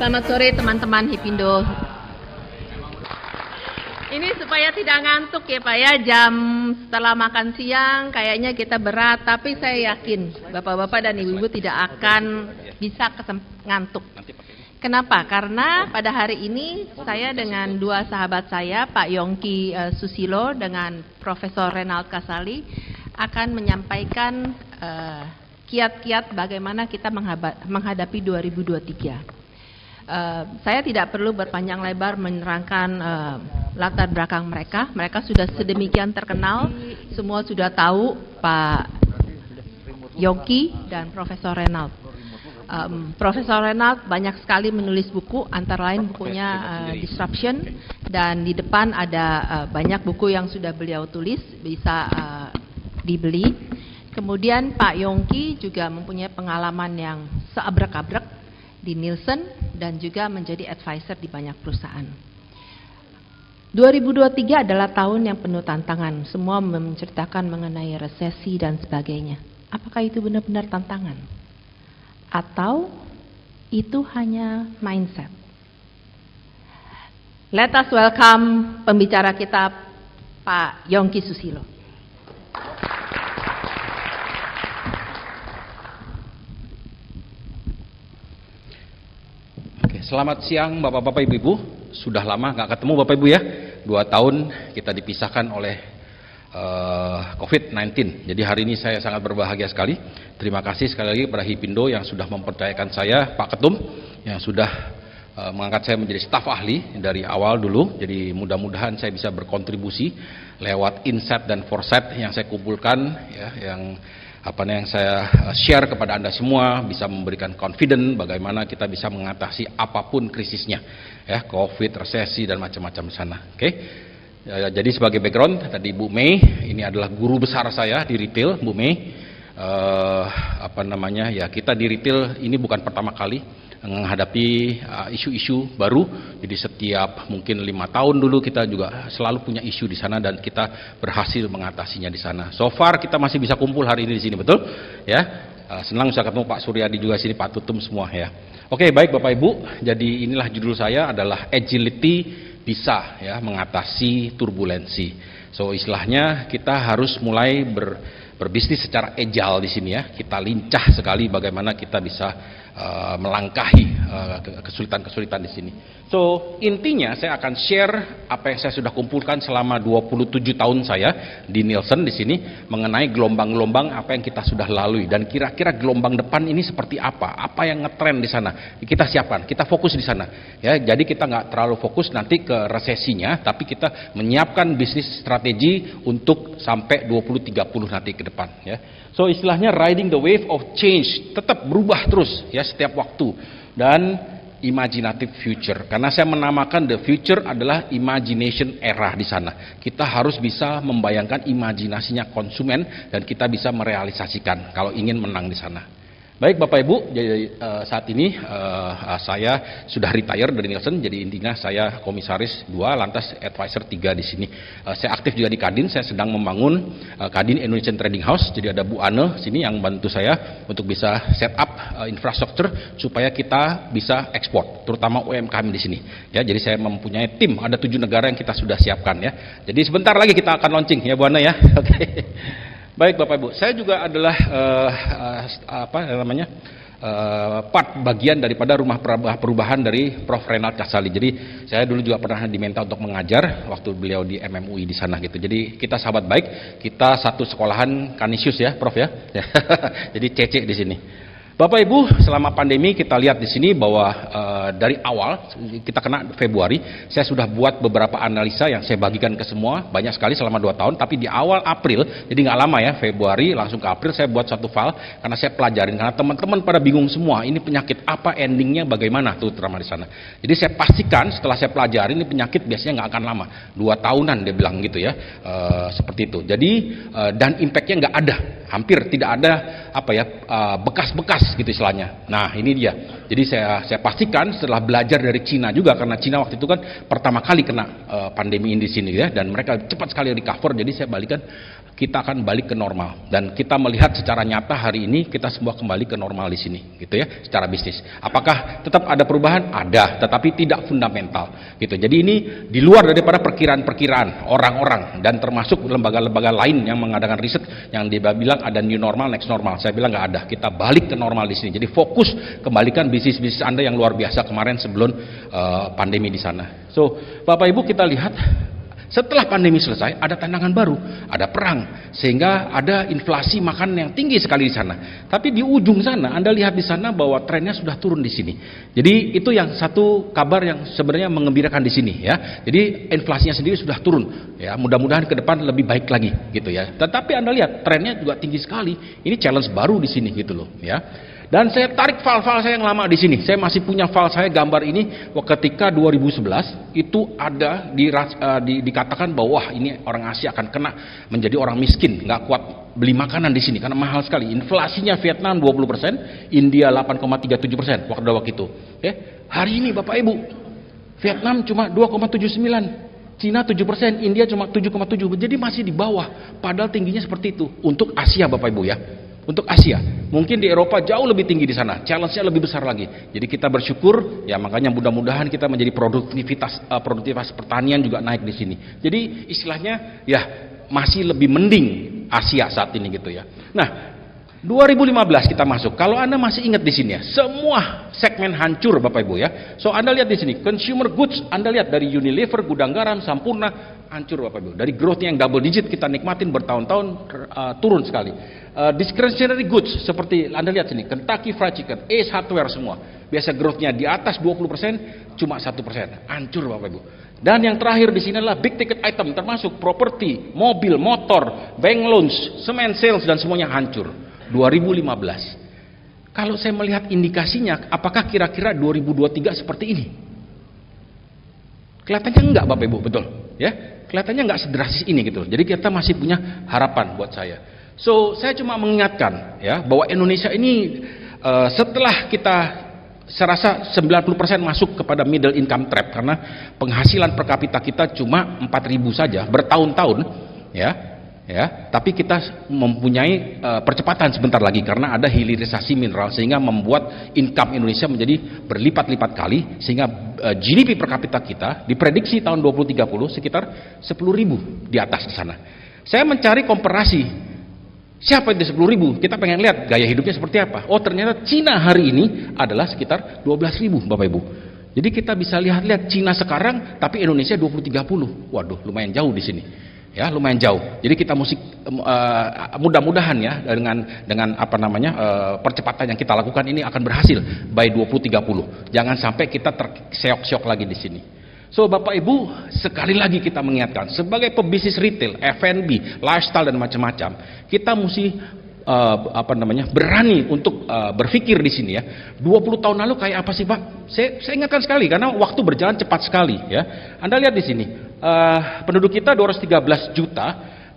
Selamat sore teman-teman Hipindo. Ini supaya tidak ngantuk ya Pak ya, jam setelah makan siang kayaknya kita berat, tapi saya yakin Bapak-Bapak dan Ibu-Ibu tidak akan bisa ngantuk. Kenapa? Karena pada hari ini saya dengan dua sahabat saya, Pak Yongki Susilo dengan Profesor Renald Kasali, akan menyampaikan kiat-kiat bagaimana kita menghadapi 2023. Saya tidak perlu berpanjang lebar menerangkan latar belakang mereka. Mereka sudah sedemikian terkenal, semua sudah tahu Pak Yongki dan Profesor Renald. Profesor Renald banyak sekali menulis buku, antara lain bukunya Disruption, dan di depan ada banyak buku yang sudah beliau tulis, bisa dibeli. Kemudian Pak Yongki juga mempunyai pengalaman yang seabrek-abrek di Nielsen dan juga menjadi advisor di banyak perusahaan. 2023 adalah tahun yang penuh tantangan. Semua menceritakan mengenai resesi dan sebagainya. Apakah itu benar-benar tantangan? Atau itu hanya mindset? Let us welcome pembicara kita, Pak Yongki Susilo. Selamat siang Bapak-Bapak Ibu-Ibu. Sudah lama nggak ketemu Bapak Ibu ya. 2 tahun kita dipisahkan oleh COVID-19. Jadi hari ini saya sangat berbahagia sekali. Terima kasih sekali lagi kepada Hipindo yang sudah mempercayakan saya, Pak Ketum, yang sudah mengangkat saya menjadi staf ahli dari awal dulu. Jadi mudah-mudahan saya bisa berkontribusi lewat insight dan foresight yang saya kumpulkan, ya, yang saya share kepada Anda semua, bisa memberikan confident bagaimana kita bisa mengatasi apapun krisisnya, ya, COVID, resesi dan macam-macam di sana. Oke. Jadi sebagai background, tadi Bu Mei ini adalah guru besar saya di retail. Bu Mei, ya, kita di retail ini bukan pertama kali menghadapi isu-isu baru. Jadi setiap mungkin 5 tahun dulu kita juga selalu punya isu di sana dan kita berhasil mengatasinya di sana. So far kita masih bisa kumpul hari ini di sini, betul? Ya. Senang bisa ketemu Pak Suryadi juga sini, Pak Tutum semua ya. Oke, baik Bapak Ibu. Jadi inilah judul saya adalah agility bisa ya mengatasi turbulensi. So istilahnya kita harus mulai berbisnis secara agile di sini ya. Kita lincah sekali bagaimana kita bisa melangkahi kesulitan-kesulitan di sini. So intinya saya akan share apa yang saya sudah kumpulkan selama 27 tahun saya di Nielsen di sini mengenai gelombang-gelombang apa yang kita sudah lalui dan kira-kira gelombang depan ini seperti apa yang ngetren di sana. Kita siapkan, kita fokus di sana. Ya, jadi kita nggak terlalu fokus nanti ke resesinya, tapi kita menyiapkan bisnis strategi untuk sampai 2030 nanti ke depan. Ya. So istilahnya riding the wave of change, tetap berubah terus ya setiap waktu, dan imaginative future, karena saya menamakan the future adalah imagination era di sana. Kita harus bisa membayangkan imajinasinya konsumen dan kita bisa merealisasikan kalau ingin menang di sana. Baik Bapak Ibu, jadi saat ini saya sudah retire dari Nielsen, jadi intinya saya komisaris 2, lantas advisor 3 di sini. Saya aktif juga di Kadin, saya sedang membangun Kadin Indonesian Trading House, jadi ada Bu Ane sini yang bantu saya untuk bisa set up infrastruktur supaya kita bisa ekspor, terutama UMKM di sini. Ya, jadi saya mempunyai tim, ada 7 negara yang kita sudah siapkan ya. Jadi sebentar lagi kita akan launching ya Bu Ane ya. Oke. Baik Bapak Ibu, saya juga adalah part bagian daripada rumah perubahan dari Prof. Renald Kasali. Jadi saya dulu juga pernah diminta untuk mengajar waktu beliau di MMUI di sana gitu. Jadi kita sahabat baik, kita satu sekolahan Kanisius ya, Prof ya. Jadi Cece di sini. Bapak Ibu, selama pandemi kita lihat di sini bahwa dari awal kita kena Februari, saya sudah buat beberapa analisa yang saya bagikan ke semua, banyak sekali selama 2 tahun, tapi di awal April, jadi nggak lama ya, Februari langsung ke April saya buat satu file karena saya pelajarin, karena teman-teman pada bingung semua, ini penyakit apa, endingnya bagaimana tuh terutama di sana. Jadi saya pastikan setelah saya pelajarin ini penyakit biasanya nggak akan lama, 2 tahunan dia bilang gitu ya, seperti itu. Jadi dan impactnya nggak ada, hampir tidak ada bekas-bekas gitu istilahnya. Nah ini dia. Jadi saya pastikan setelah belajar dari Cina juga, karena Cina waktu itu kan pertama kali kena pandemi ini di sini ya, dan mereka cepat sekali recover. Jadi saya balikan kita akan balik ke normal, dan kita melihat secara nyata hari ini kita semua kembali ke normal di sini, gitu ya, secara bisnis. Apakah tetap ada perubahan? Ada, tetapi tidak fundamental, gitu. Jadi ini di luar daripada perkiraan-perkiraan orang-orang dan termasuk lembaga-lembaga lain yang mengadakan riset yang dia bilang ada new normal, next normal. Saya bilang nggak ada. Kita balik ke normal di sini. Jadi fokus kembalikan bisnis-bisnis Anda yang luar biasa kemarin sebelum pandemi di sana. So, Bapak Ibu, kita lihat setelah pandemi selesai, ada tantangan baru, ada perang, sehingga ada inflasi makanan yang tinggi sekali di sana. Tapi di ujung sana, Anda lihat di sana bahwa trennya sudah turun di sini. Jadi itu yang satu kabar yang sebenarnya mengembirakan di sini, ya. Jadi inflasinya sendiri sudah turun, ya. Mudah-mudahan ke depan lebih baik lagi, gitu ya. Tetapi Anda lihat trennya juga tinggi sekali. Ini challenge baru di sini, gitu loh, ya. Dan saya tarik file-file saya yang lama di sini. Saya masih punya file saya gambar ini ketika 2011 itu ada dikatakan bahwa wah, ini orang Asia akan kena menjadi orang miskin, nggak kuat beli makanan di sini karena mahal sekali. Inflasinya Vietnam 20%, India 8,37% waktu itu. Hari ini Bapak Ibu, Vietnam cuma 2,79%. Cina 7%, India cuma 7,7%. Jadi masih di bawah, padahal tingginya seperti itu untuk Asia, Bapak Ibu, ya. Untuk Asia, mungkin di Eropa jauh lebih tinggi di sana, challenge-nya lebih besar lagi. Jadi kita bersyukur, ya, makanya mudah-mudahan kita menjadi produktivitas pertanian juga naik di sini. Jadi istilahnya ya masih lebih mending Asia saat ini, gitu ya. Nah, 2015 kita masuk. Kalau Anda masih ingat di sini ya, semua segmen hancur Bapak Ibu, ya. So Anda lihat di sini, consumer goods, Anda lihat dari Unilever, Gudang Garam, Sampurna hancur Bapak Ibu. Dari growth-nya yang double digit kita nikmatin bertahun-tahun turun sekali. Discretionary goods seperti Anda lihat sini, Kentucky Fried Chicken, Ace Hardware semua. Biasa growth-nya di atas 20%, cuma 1%. Hancur Bapak Ibu. Dan yang terakhir di sini adalah big ticket item termasuk properti, mobil, motor, bank loans, cement sales dan semuanya hancur. 2015. Kalau saya melihat indikasinya, apakah kira-kira 2023 seperti ini? Kelihatannya enggak Bapak Ibu, betul, ya? Kelihatannya enggak sedrastis ini, gitu. Jadi kita masih punya harapan buat saya. So, saya cuma mengingatkan, ya, bahwa Indonesia ini setelah kita saya rasa 90% masuk kepada middle income trap karena penghasilan per kapita kita cuma 4.000 saja bertahun-tahun, ya. Tapi kita mempunyai percepatan sebentar lagi karena ada hilirisasi mineral sehingga membuat income Indonesia menjadi berlipat-lipat kali sehingga GDP per kapita kita diprediksi tahun 2030 sekitar 10.000 di atas di sana. Saya mencari komparasi siapa itu 10.000, kita pengen lihat gaya hidupnya seperti apa. Oh, ternyata Cina hari ini adalah sekitar 12.000 Bapak Ibu. Jadi kita bisa lihat Cina sekarang tapi Indonesia 2030. Waduh, lumayan jauh di sini. Ya, lumayan jauh. Jadi kita mesti mudah-mudahan ya dengan apa namanya percepatan yang kita lakukan ini akan berhasil by 2030. Jangan sampai kita terseok-seok lagi di sini. So Bapak Ibu, sekali lagi kita mengingatkan sebagai pebisnis retail, F&B, lifestyle dan macam-macam, kita mesti berani untuk berpikir di sini ya. 20 tahun lalu kayak apa sih Pak? Saya ingatkan sekali karena waktu berjalan cepat sekali ya. Anda lihat di sini, penduduk kita 213 juta,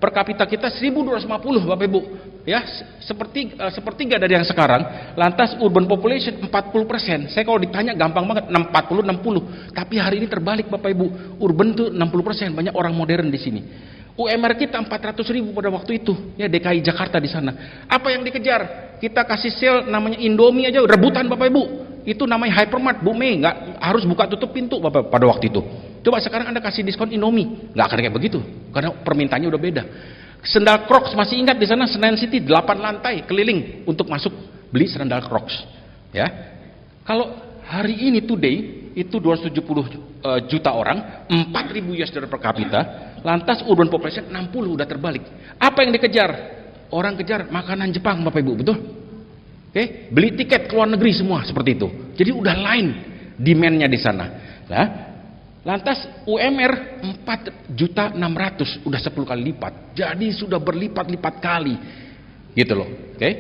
per kapita kita 1.250 Bapak Ibu. Ya, sepertiga dari yang sekarang. Lantas urban population 40%. Saya kalau ditanya gampang banget 40-60. Tapi hari ini terbalik Bapak Ibu. Urban tuh 60%, banyak orang modern di sini. UMR kita 400.000 pada waktu itu. Ya, DKI Jakarta di sana. Apa yang dikejar? Kita kasih sale namanya Indomie aja rebutan Bapak Ibu. Itu namanya hypermart, Bu Mei, nggak harus buka tutup pintu Bapak pada waktu itu. Coba sekarang Anda kasih diskon Indomie, nggak akan kayak begitu. Karena permintaannya udah beda. Sendal Crocs masih ingat di sana Senen City 8 lantai keliling untuk masuk beli sendal Crocs. Ya. Kalau hari ini today itu 270 juta orang, 4.000 US dollar per kapita, lantas urban population 60 udah terbalik. Apa yang dikejar? Orang kejar makanan Jepang Bapak Ibu, betul? Oke, beli tiket ke luar negeri semua seperti itu. Jadi udah lain demand-nya di sana. Nah, lantas UMR 4.600.000 udah 10 kali lipat. Jadi sudah berlipat-lipat kali. Gitu loh. Oke.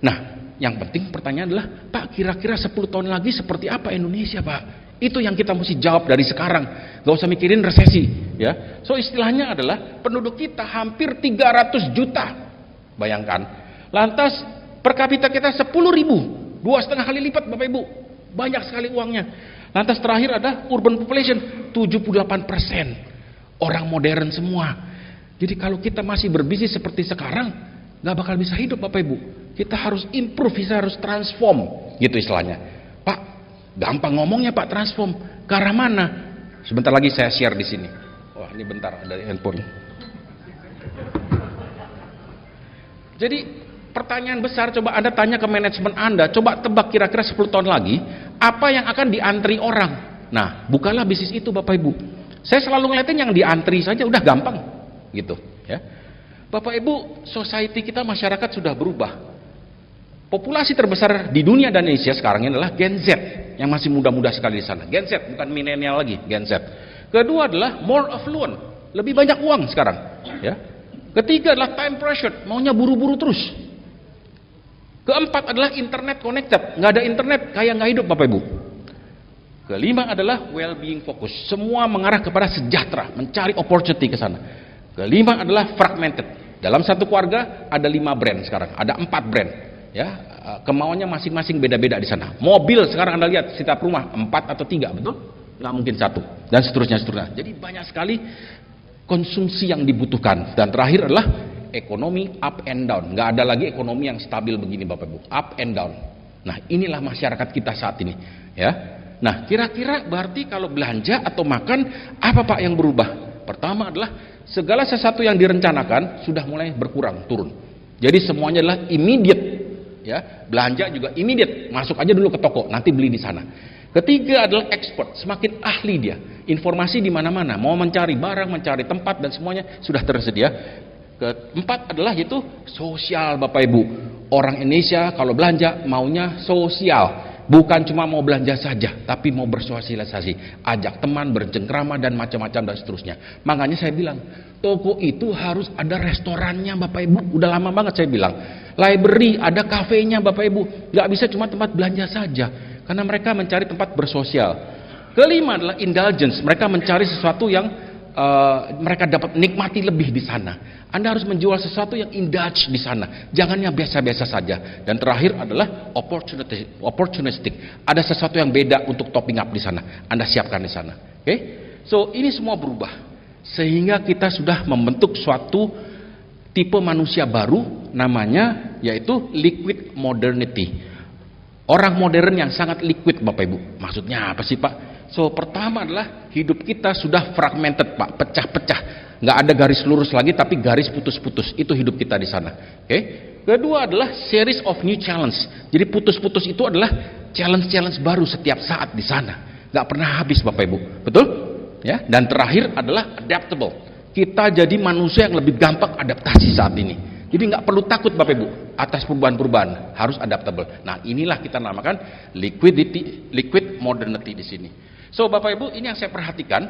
Nah, yang penting pertanyaan adalah, Pak, kira-kira 10 tahun lagi seperti apa Indonesia, Pak? Itu yang kita mesti jawab dari sekarang. Gak usah mikirin resesi, ya. So istilahnya adalah penduduk kita hampir 300 juta. Bayangkan. Lantas per kapita kita 10.000, 2,5 kali lipat Bapak Ibu. Banyak sekali uangnya. Lantas terakhir ada urban population 78%. Orang modern semua. Jadi kalau kita masih berbisnis seperti sekarang, nggak bakal bisa hidup Bapak Ibu. Kita harus improve, kita harus transform, gitu istilahnya. Pak, gampang ngomongnya Pak, transform. Ke arah mana? Sebentar lagi saya share di sini. Wah, ini bentar dari handphone. Jadi pertanyaan besar, coba Anda tanya ke manajemen Anda, coba tebak kira-kira 10 tahun lagi, apa yang akan diantri orang? Nah, bukalah bisnis itu Bapak Ibu. Saya selalu ngeliatin yang diantri saja udah gampang, gitu ya. Bapak Ibu, society kita, masyarakat sudah berubah. Populasi terbesar di dunia dan Indonesia sekarang ini adalah Gen Z, yang masih muda-muda sekali di sana. Gen Z, bukan milenial lagi, Gen Z. Kedua adalah more affluent, lebih banyak uang sekarang, ya. Ketiga adalah time pressure, maunya buru-buru terus. Keempat adalah internet connected, nggak ada internet kayak nggak hidup Bapak Ibu. Kelima adalah well-being fokus, semua mengarah kepada sejahtera, mencari opportunity ke sana. Kelima adalah fragmented, dalam satu keluarga ada 5 brand sekarang, ada 4 brand, ya, kemauannya masing-masing beda-beda di sana. Mobil sekarang Anda lihat setiap rumah 4 atau 3, betul? Nggak mungkin 1, dan seterusnya. Jadi banyak sekali konsumsi yang dibutuhkan. Dan terakhir adalah ekonomi up and down, nggak ada lagi ekonomi yang stabil begini Bapak Ibu, up and down. Nah, inilah masyarakat kita saat ini, ya. Nah, kira-kira berarti kalau belanja atau makan, apa Pak yang berubah? Pertama adalah segala sesuatu yang direncanakan sudah mulai berkurang, turun. Jadi semuanya adalah immediate, ya. Belanja juga immediate, masuk aja dulu ke toko, nanti beli di sana. Ketiga adalah ekspor, semakin ahli dia, informasi di mana-mana, mau mencari barang, mencari tempat, dan semuanya sudah tersedia. Keempat adalah yaitu sosial Bapak Ibu. Orang Indonesia kalau belanja maunya sosial, bukan cuma mau belanja saja, tapi mau bersosialisasi, ajak teman, bercengkrama, dan macam-macam dan seterusnya. Makanya saya bilang, toko itu harus ada restorannya Bapak Ibu. Udah lama banget saya bilang, library, ada kafenya Bapak Ibu. Nggak bisa cuma tempat belanja saja, karena mereka mencari tempat bersosial. Kelima adalah indulgence, mereka mencari sesuatu yang mereka dapat nikmati lebih di sana. Anda harus menjual sesuatu yang indulge di sana, jangan yang biasa-biasa saja. Dan terakhir adalah opportunistic, ada sesuatu yang beda untuk topping up di sana, Anda siapkan di sana. Oke? So ini semua berubah, sehingga kita sudah membentuk suatu tipe manusia baru, namanya yaitu liquid modernity. Orang modern yang sangat liquid Bapak Ibu. Maksudnya apa sih Pak? So pertama adalah hidup kita sudah fragmented Pak, pecah-pecah, nggak ada garis lurus lagi tapi garis putus-putus, itu hidup kita di sana. Oke? Kedua adalah series of new challenge. Jadi putus-putus itu adalah challenge-challenge baru setiap saat di sana, nggak pernah habis Bapak Ibu, betul? Ya. Dan terakhir adalah adaptable. Kita jadi manusia yang lebih gampang adaptasi saat ini. Jadi nggak perlu takut Bapak Ibu atas perubahan-perubahan, harus adaptable. Nah inilah kita namakan liquid modernity di sini. So Bapak Ibu, ini yang saya perhatikan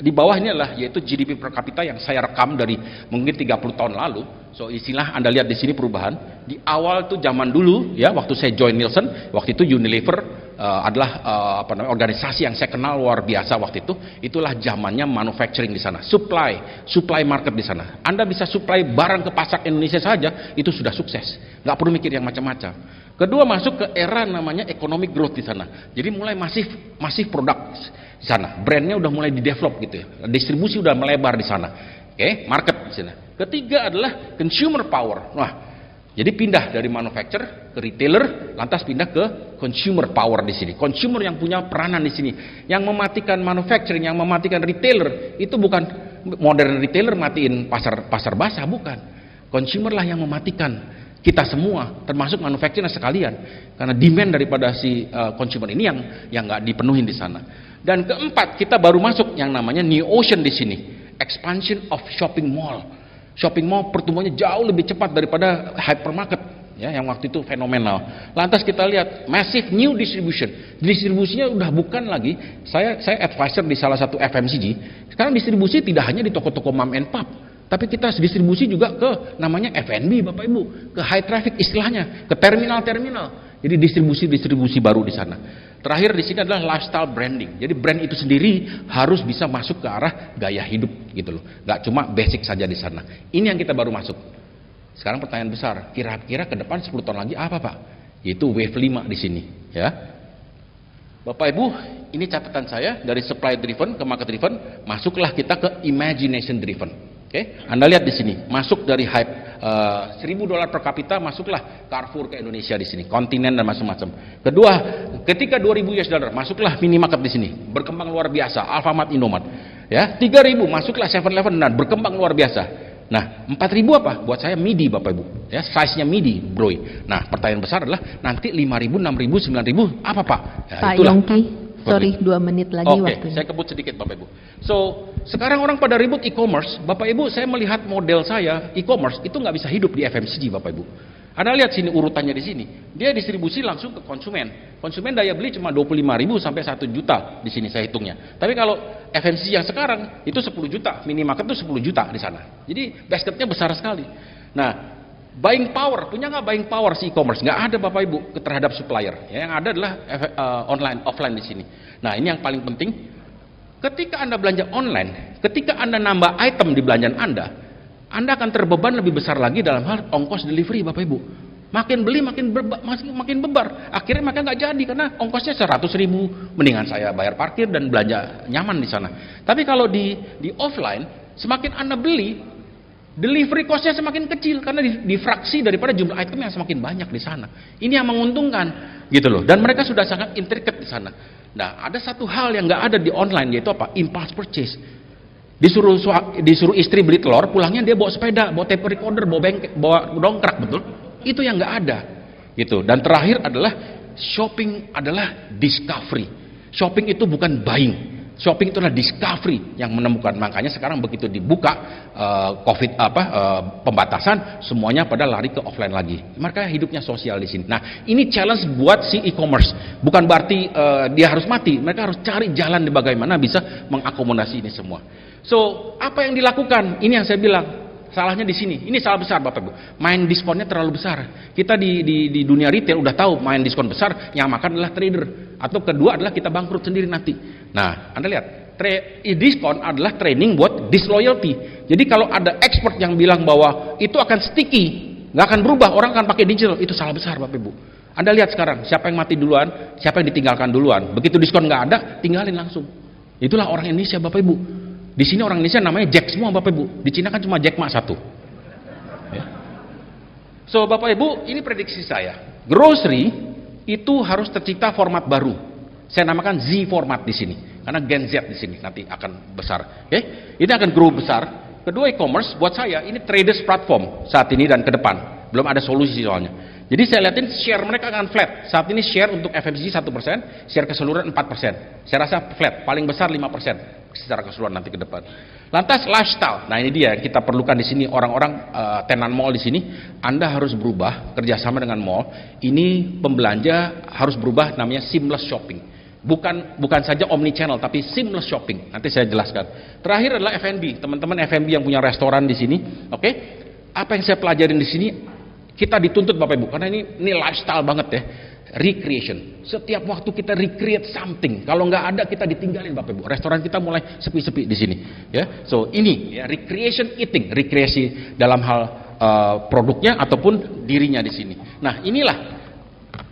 di bawah ini adalah yaitu GDP per kapita yang saya rekam dari mungkin 30 tahun lalu. So istilah Anda lihat di sini perubahan. Di awal tuh zaman dulu ya, waktu saya join Nielsen, waktu itu Unilever adalah organisasi yang saya kenal luar biasa waktu itu. Itulah zamannya manufacturing di sana, supply market di sana. Anda bisa supply barang ke pasar Indonesia saja, itu sudah sukses. Nggak perlu mikir yang macam-macam. Kedua, masuk ke era namanya economic growth di sana. Jadi mulai masif produk di sana. Brandnya udah mulai di-develop gitu ya. Distribusi udah melebar di sana. Oke, market di sana. Ketiga adalah consumer power. Wah, jadi pindah dari manufacturer ke retailer, lantas pindah ke consumer power di sini. Consumer yang punya peranan di sini. Yang mematikan manufacturing, yang mematikan retailer, itu bukan modern retailer matiin pasar basah, bukan. Consumer lah yang mematikan kita semua, termasuk manufacturer sekalian, karena demand daripada si consumer ini yang nggak dipenuhin di sana. Dan keempat, kita baru masuk yang namanya new ocean di sini, expansion of shopping mall. Shopping mall pertumbuhannya jauh lebih cepat daripada hypermarket, ya, yang waktu itu fenomenal. Lantas kita lihat massive new distribution. Distribusinya udah bukan lagi, saya advisor di salah satu FMCG. Sekarang distribusi tidak hanya di toko-toko mom and pop, tapi kita distribusi juga ke namanya F&B Bapak Ibu, ke high traffic istilahnya, ke terminal-terminal. Jadi distribusi baru di sana. Terakhir di sini adalah lifestyle branding. Jadi brand itu sendiri harus bisa masuk ke arah gaya hidup gitu loh. Gak cuma basic saja di sana. Ini yang kita baru masuk. Sekarang pertanyaan besar, kira-kira ke depan 10 tahun lagi apa Pak? Yaitu wave 5 di sini, ya. Bapak Ibu, ini catatan saya dari supply driven ke market driven, masuklah kita ke imagination driven. Oke, Anda lihat di sini, masuk dari hype $1.000 per kapita, masuklah Carrefour ke Indonesia di sini, kontinen dan macam-macam. Kedua, ketika $2.000 masuklah minimarket di sini, berkembang luar biasa, Alfamart, Indomart. Ya, 3.000 masuklah 7-Eleven dan berkembang luar biasa. Nah, 4.000 apa? Buat saya midi, Bapak Ibu. Ya, size-nya midi, bro. Nah, pertanyaan besar adalah nanti 5.000, 6.000, 9.000 apa, Pak? Ya, Pak itulah. Yongki, sorry 2 menit lagi Oke, waktunya. saya kebut sedikit Bapak Ibu. So, sekarang orang pada ribut e-commerce. Bapak Ibu, saya melihat model saya e-commerce itu nggak bisa hidup di FMCG, Bapak Ibu. Anda lihat sini urutannya di sini. Dia distribusi langsung ke konsumen. Konsumen daya beli cuma 25.000 sampai 1 juta di sini saya hitungnya. Tapi kalau FMCG yang sekarang itu 10 juta, minimarket itu 10 juta di sana. Jadi basketnya besar sekali. Nah, buying power, punya nggak buying power si e-commerce? Nggak ada Bapak Ibu terhadap supplier. Ya, yang ada adalah online, offline di sini. Nah, ini yang paling penting. Ketika Anda belanja online, ketika Anda nambah item di belanjaan Anda akan terbeban lebih besar lagi dalam hal ongkos delivery, Bapak Ibu. Makin beli makin bebar. Akhirnya mereka nggak jadi karena ongkosnya 100.000. Mendingan saya bayar parkir dan belanja nyaman di sana. Tapi kalau di offline, semakin Anda beli, delivery cost-nya semakin kecil karena difraksi daripada jumlah item yang semakin banyak di sana. Ini yang menguntungkan, gitu loh. Dan mereka sudah sangat intricate di sana. Nah, ada satu hal yang nggak ada di online, yaitu apa? Impulse purchase. Disuruh istri beli telur, pulangnya dia bawa sepeda, bawa tape recorder, bawa dongkrak, betul? Itu yang nggak ada, gitu. Dan terakhir adalah shopping adalah discovery. Shopping itu bukan buying. Shopping itu adalah discovery yang menemukan. Makanya sekarang begitu dibuka pembatasan, semuanya pada lari ke offline lagi. Mereka hidupnya sosial di sini. Nah, ini challenge buat si e-commerce. Bukan berarti dia harus mati. Mereka harus cari jalan di bagaimana bisa mengakomodasi ini semua. So, apa yang dilakukan? Ini yang saya bilang. Salahnya di sini. Ini salah besar Bapak Ibu. Main diskonnya terlalu besar. Kita di dunia retail udah tahu main diskon besar, yang makan adalah trader. Atau kedua adalah kita bangkrut sendiri nanti. Nah, Anda lihat, diskon adalah training buat disloyalty. Jadi kalau ada expert yang bilang bahwa itu akan sticky, nggak akan berubah, orang akan pakai digital, itu salah besar Bapak Ibu. Anda lihat sekarang, siapa yang mati duluan, siapa yang ditinggalkan duluan. Begitu diskon nggak ada, tinggalin langsung. Itulah orang Indonesia Bapak Ibu. Di sini orang Indonesia namanya Jack semua Bapak Ibu. Di Cina kan cuma Jack Ma 1. Ya. So Bapak Ibu, ini prediksi saya. Grocery itu harus tercipta format baru. Saya namakan Z format di sini. Karena Gen Z di sini nanti akan besar. Okay? Ini akan grow besar. Kedua, e-commerce buat saya ini traders platform saat ini dan ke depan. Belum ada solusi soalnya. Jadi saya lihatin share mereka akan flat. Saat ini share untuk FMCG 1%, share keseluruhan 4%. Saya rasa flat, paling besar 5% secara keseluruhan nanti ke depan. Lantas lifestyle. Nah, ini dia kita perlukan di sini orang-orang tenan mall di sini. Anda harus berubah kerjasama dengan mall. Ini pembelanja harus berubah, namanya seamless shopping. Bukan saja omni channel tapi seamless shopping. Nanti saya jelaskan. Terakhir adalah F&B. Teman-teman F&B yang punya restoran di sini, oke? Apa yang saya pelajarin di sini? Kita dituntut Bapak Ibu karena ini lifestyle banget ya. Recreation. Setiap waktu kita recreate something. Kalau nggak ada kita ditinggalin Bapak Ibu. Restoran kita mulai sepi-sepi di sini. Ya, so ini ya recreation eating, rekreasi dalam hal produknya ataupun dirinya di sini. Nah inilah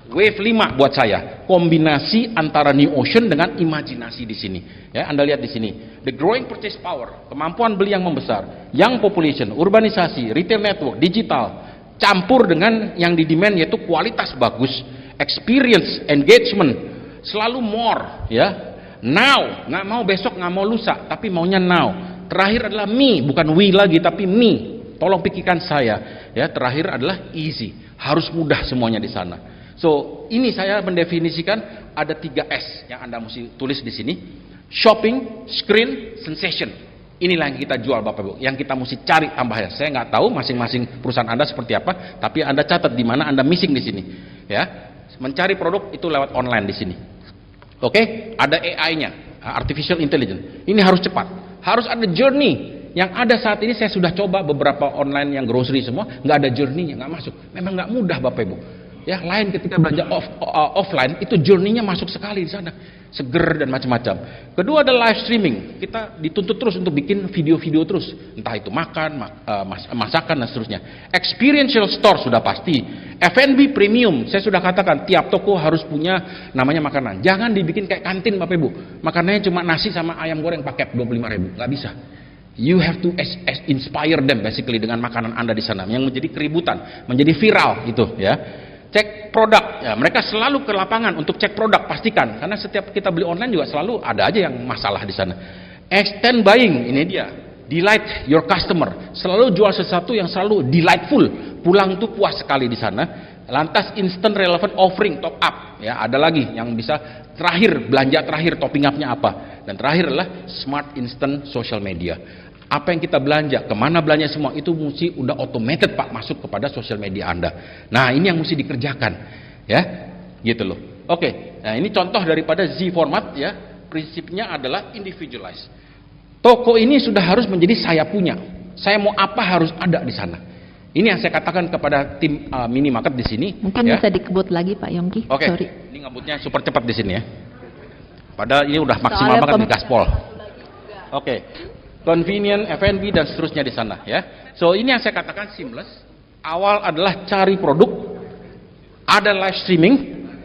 wave 5 buat saya. Kombinasi antara new ocean dengan imajinasi di sini. Ya, Anda lihat di sini. The growing purchase power, kemampuan beli yang membesar, young population, urbanisasi, retail network, digital, campur dengan yang di-demand yaitu kualitas bagus, experience, engagement, selalu more, ya. Now, nggak mau besok, nggak mau lusa, tapi maunya now. Terakhir adalah me, bukan we lagi, tapi me. Tolong pikirkan saya, ya. Terakhir adalah easy, harus mudah semuanya di sana. So, ini saya mendefinisikan ada 3S yang Anda mesti tulis di sini. Shopping, screen, sensation. Inilah yang kita jual Bapak Ibu, yang kita mesti cari tambahnya. Saya nggak tahu masing-masing perusahaan Anda seperti apa, tapi Anda catat di mana Anda missing di sini, ya. Mencari produk itu lewat online di sini. Oke, ada AI-nya, artificial intelligence. Ini harus cepat, harus ada journey. Yang ada saat ini saya sudah coba beberapa online yang grocery semua, nggak ada journey-nya, nggak masuk. Memang nggak mudah Bapak Ibu. Ya, lain ketika belanja offline itu journey-nya masuk sekali di sana, seger dan macam-macam. Kedua ada live streaming. Kita dituntut terus untuk bikin video-video terus, entah itu makan, masakan dan seterusnya. Experiential store sudah pasti. F&B premium, saya sudah katakan tiap toko harus punya namanya makanan. Jangan dibikin kayak kantin Bapak Ibu. Makanannya cuma nasi sama ayam goreng paket 25.000, nggak bisa. You have to inspire them basically dengan makanan Anda di sana yang menjadi keributan, menjadi viral gitu ya. Cek produk, ya, mereka selalu ke lapangan untuk cek produk, pastikan, karena setiap kita beli online juga selalu ada aja yang masalah di sana. Extend buying, ini dia, delight your customer, selalu jual sesuatu yang selalu delightful, pulang tuh puas sekali di sana. Lantas instant relevant offering, top up, ya ada lagi yang bisa terakhir, belanja terakhir, topping up-nya apa, dan terakhir adalah smart instant social media. Apa yang kita belanja, kemana belanja semua, itu mesti udah automated Pak, masuk kepada sosial media Anda. Nah ini yang mesti dikerjakan, ya, gitu loh. Oke, nah ini contoh daripada Z format ya, prinsipnya adalah individualize. Toko ini sudah harus menjadi saya punya, saya mau apa harus ada di sana. Ini yang saya katakan kepada tim minimarket di sini. Mungkin ya. bisa dikebut lagi Pak Yongki. Oke, Sorry. ini ngebutnya super cepat di sini ya. Padahal ini udah maksimal banget di gaspol. Oke. Convenient, F&B dan seterusnya di sana ya. So ini yang saya katakan seamless. Awal adalah cari produk, ada live streaming,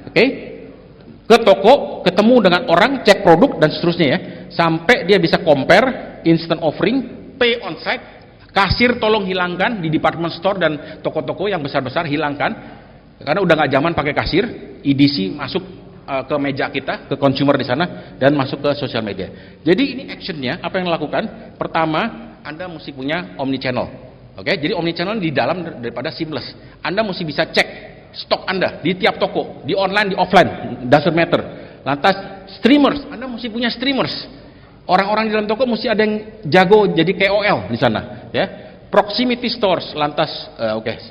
oke, ke toko, ketemu dengan orang, cek produk dan seterusnya ya, sampai dia bisa compare, instant offering, pay on site, kasir tolong hilangkan di department store dan toko-toko yang besar-besar hilangkan, karena udah nggak zaman pakai kasir, EDC masuk ke meja kita, ke consumer di sana, dan masuk ke sosial media. Jadi ini actionnya, apa yang dilakukan? Pertama, Anda mesti punya omni channel. Oke, jadi omni channel di dalam daripada seamless. Anda mesti bisa cek stok Anda di tiap toko, di online, di offline, doesn't matter. Lantas streamers, Anda mesti punya streamers. Orang-orang di dalam toko mesti ada yang jago jadi KOL di sana, ya. Proximity stores, lantas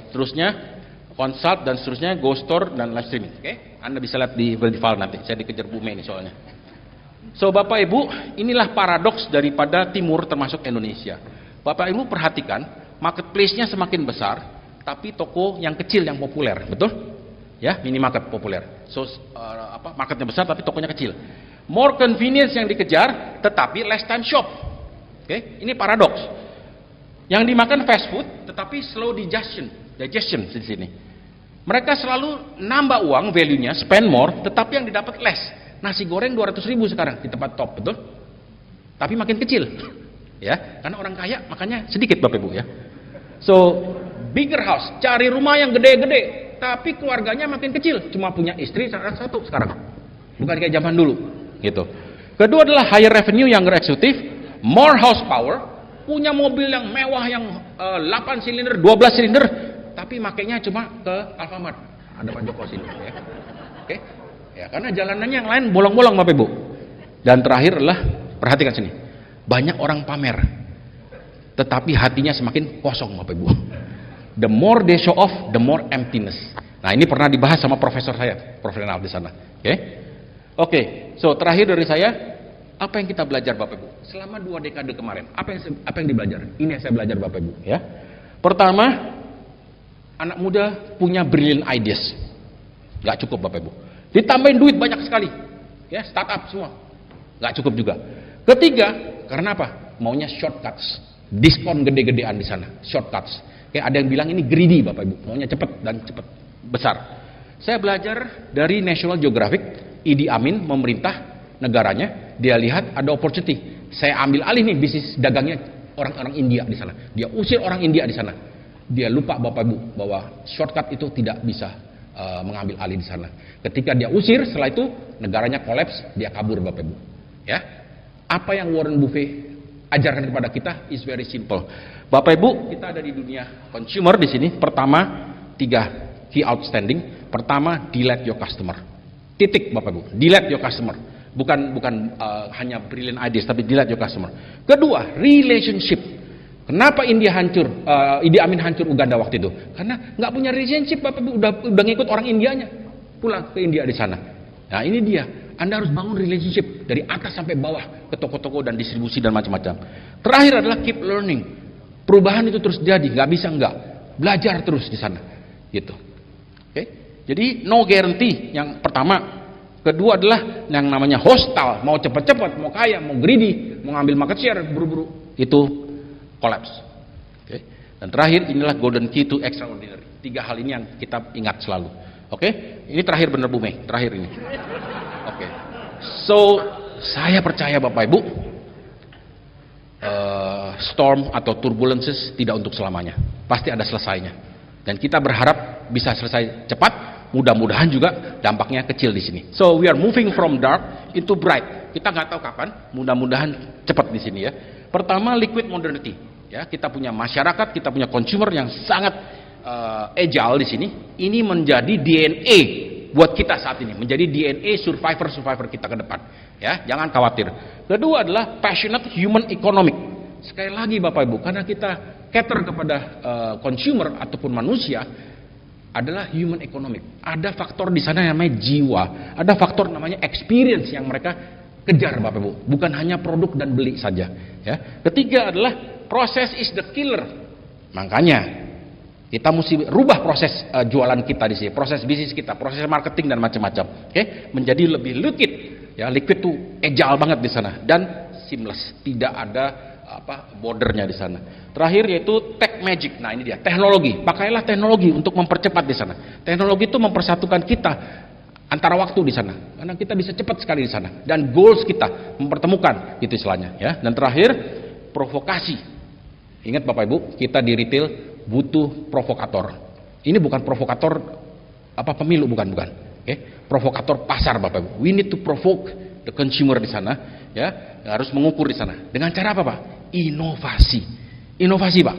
seterusnya consult dan seterusnya, go store dan live streaming. Oke, Anda bisa lihat di file nanti. Saya dikejar Bu Mei ini soalnya. So Bapak Ibu, inilah paradoks daripada timur termasuk Indonesia. Bapak Ibu perhatikan, marketplace-nya semakin besar, tapi toko yang kecil yang populer, betul? Ya, minimarket populer. So marketnya besar tapi tokonya kecil. More convenience yang dikejar, tetapi less time shop. Oke, ini paradoks. Yang dimakan fast food, tetapi slow digestion di sini. Mereka selalu nambah uang, value-nya, spend more, tetapi yang didapat less. Nasi goreng 200.000 sekarang di tempat top, betul? Tapi makin kecil, ya, karena orang kaya makanya sedikit Bapak Ibu ya. So bigger house, cari rumah yang gede-gede, tapi keluarganya makin kecil, cuma punya istri satu sekarang, bukan kayak zaman dulu, gitu. Kedua adalah higher revenue yang eksekutif, more horsepower, punya mobil yang mewah yang 8 silinder, 12 silinder, tapi makainya cuma ke Alfamart. Ada Pak Joko sini ya. Oke. Ya, karena jalanannya yang lain bolong-bolong Bapak Ibu. Dan terakhir adalah perhatikan sini. Banyak orang pamer. Tetapi hatinya semakin kosong Bapak Ibu. The more they show off, the more emptiness. Nah, ini pernah dibahas sama profesor saya, Prof. Renal di sana. Oke. So terakhir dari saya, apa yang kita belajar Bapak Ibu selama 2 dekade kemarin? Apa yang dibelajar? Ini yang saya belajar Bapak Ibu ya. Pertama, anak muda punya brilliant ideas, nggak cukup Bapak Ibu. Ditambahin duit banyak sekali, ya startup semua, nggak cukup juga. Ketiga, karena apa? Maunya shortcuts, diskon gede-gedean di sana, shortcuts. Kayak ada yang bilang ini greedy Bapak Ibu, maunya cepet dan cepet besar. Saya belajar dari National Geographic, Idi Amin memerintah negaranya, dia lihat ada opportunity. Saya ambil alih nih bisnis dagangnya orang-orang India di sana. Dia usir orang India di sana. Dia lupa Bapak Ibu bahwa shortcut itu tidak bisa mengambil alih di sana. Ketika dia usir, setelah itu negaranya kolaps, dia kabur Bapak Ibu. Ya, apa yang Warren Buffett ajarkan kepada kita is very simple. Bapak Ibu, kita ada di dunia consumer di sini. Pertama, 3 key outstanding. Pertama, delight your customer. Titik Bapak Ibu, delight your customer. Bukan hanya brilliant ideas, tapi delight your customer. Kedua, relationship. Kenapa Idi Amin hancur Uganda waktu itu? Karena nggak punya relationship Bapak Ibu, udah ngikut orang Indianya, pulang ke India di sana. Nah ini dia, Anda harus bangun relationship dari atas sampai bawah ke toko-toko dan distribusi dan macam-macam. Terakhir adalah keep learning. Perubahan itu terus jadi, nggak bisa nggak, belajar terus di sana, gitu. Oke? Jadi no guarantee yang pertama. Kedua adalah yang namanya hostile, mau cepat-cepat, mau kaya, mau greedy, mau ngambil market share buru-buru, itu collapse. Oke. Dan terakhir inilah golden key to extraordinary. 3 hal ini yang kita ingat selalu. Oke. Ini terakhir bener Bu Mei, terakhir ini. Oke. So saya percaya Bapak Ibu, storm atau turbulences tidak untuk selamanya. Pasti ada selesainya. Dan kita berharap bisa selesai cepat. Mudah-mudahan juga dampaknya kecil di sini. So we are moving from dark into bright. Kita nggak tahu kapan. Mudah-mudahan cepat di sini ya. Pertama, liquid modernity. Ya, kita punya masyarakat, kita punya consumer yang sangat agile di sini. Ini menjadi DNA buat kita saat ini, menjadi DNA survivor kita ke depan. Ya, jangan khawatir. Kedua adalah passionate human economic. Sekali lagi Bapak Ibu, karena kita cater kepada consumer ataupun manusia, adalah human economic. Ada faktor di sana yang namanya jiwa, ada faktor namanya experience yang mereka kejar Bapak Ibu, bukan hanya produk dan beli saja. Ya. Ketiga adalah proses is the killer. Makanya kita mesti rubah proses jualan kita di sini, proses bisnis kita, proses marketing dan macam-macam. Oke, menjadi lebih liquid. Ya, liquid tuh agile banget di sana dan seamless, tidak ada bordernya di sana. Terakhir yaitu tech magic. Nah, ini dia, teknologi. Pakailah teknologi untuk mempercepat di sana. Teknologi itu mempersatukan kita antara waktu di sana. Karena kita bisa cepat sekali di sana dan goals kita mempertemukan gitu istilahnya, ya. Dan terakhir, provokasi. Ingat Bapak Ibu, kita di retail butuh provokator. Ini bukan provokator pemilu, bukan. Oke? Provokator pasar Bapak Ibu. We need to provoke the consumer di sana, ya. Harus mengukur di sana. Dengan cara apa, Pak? Inovasi Pak,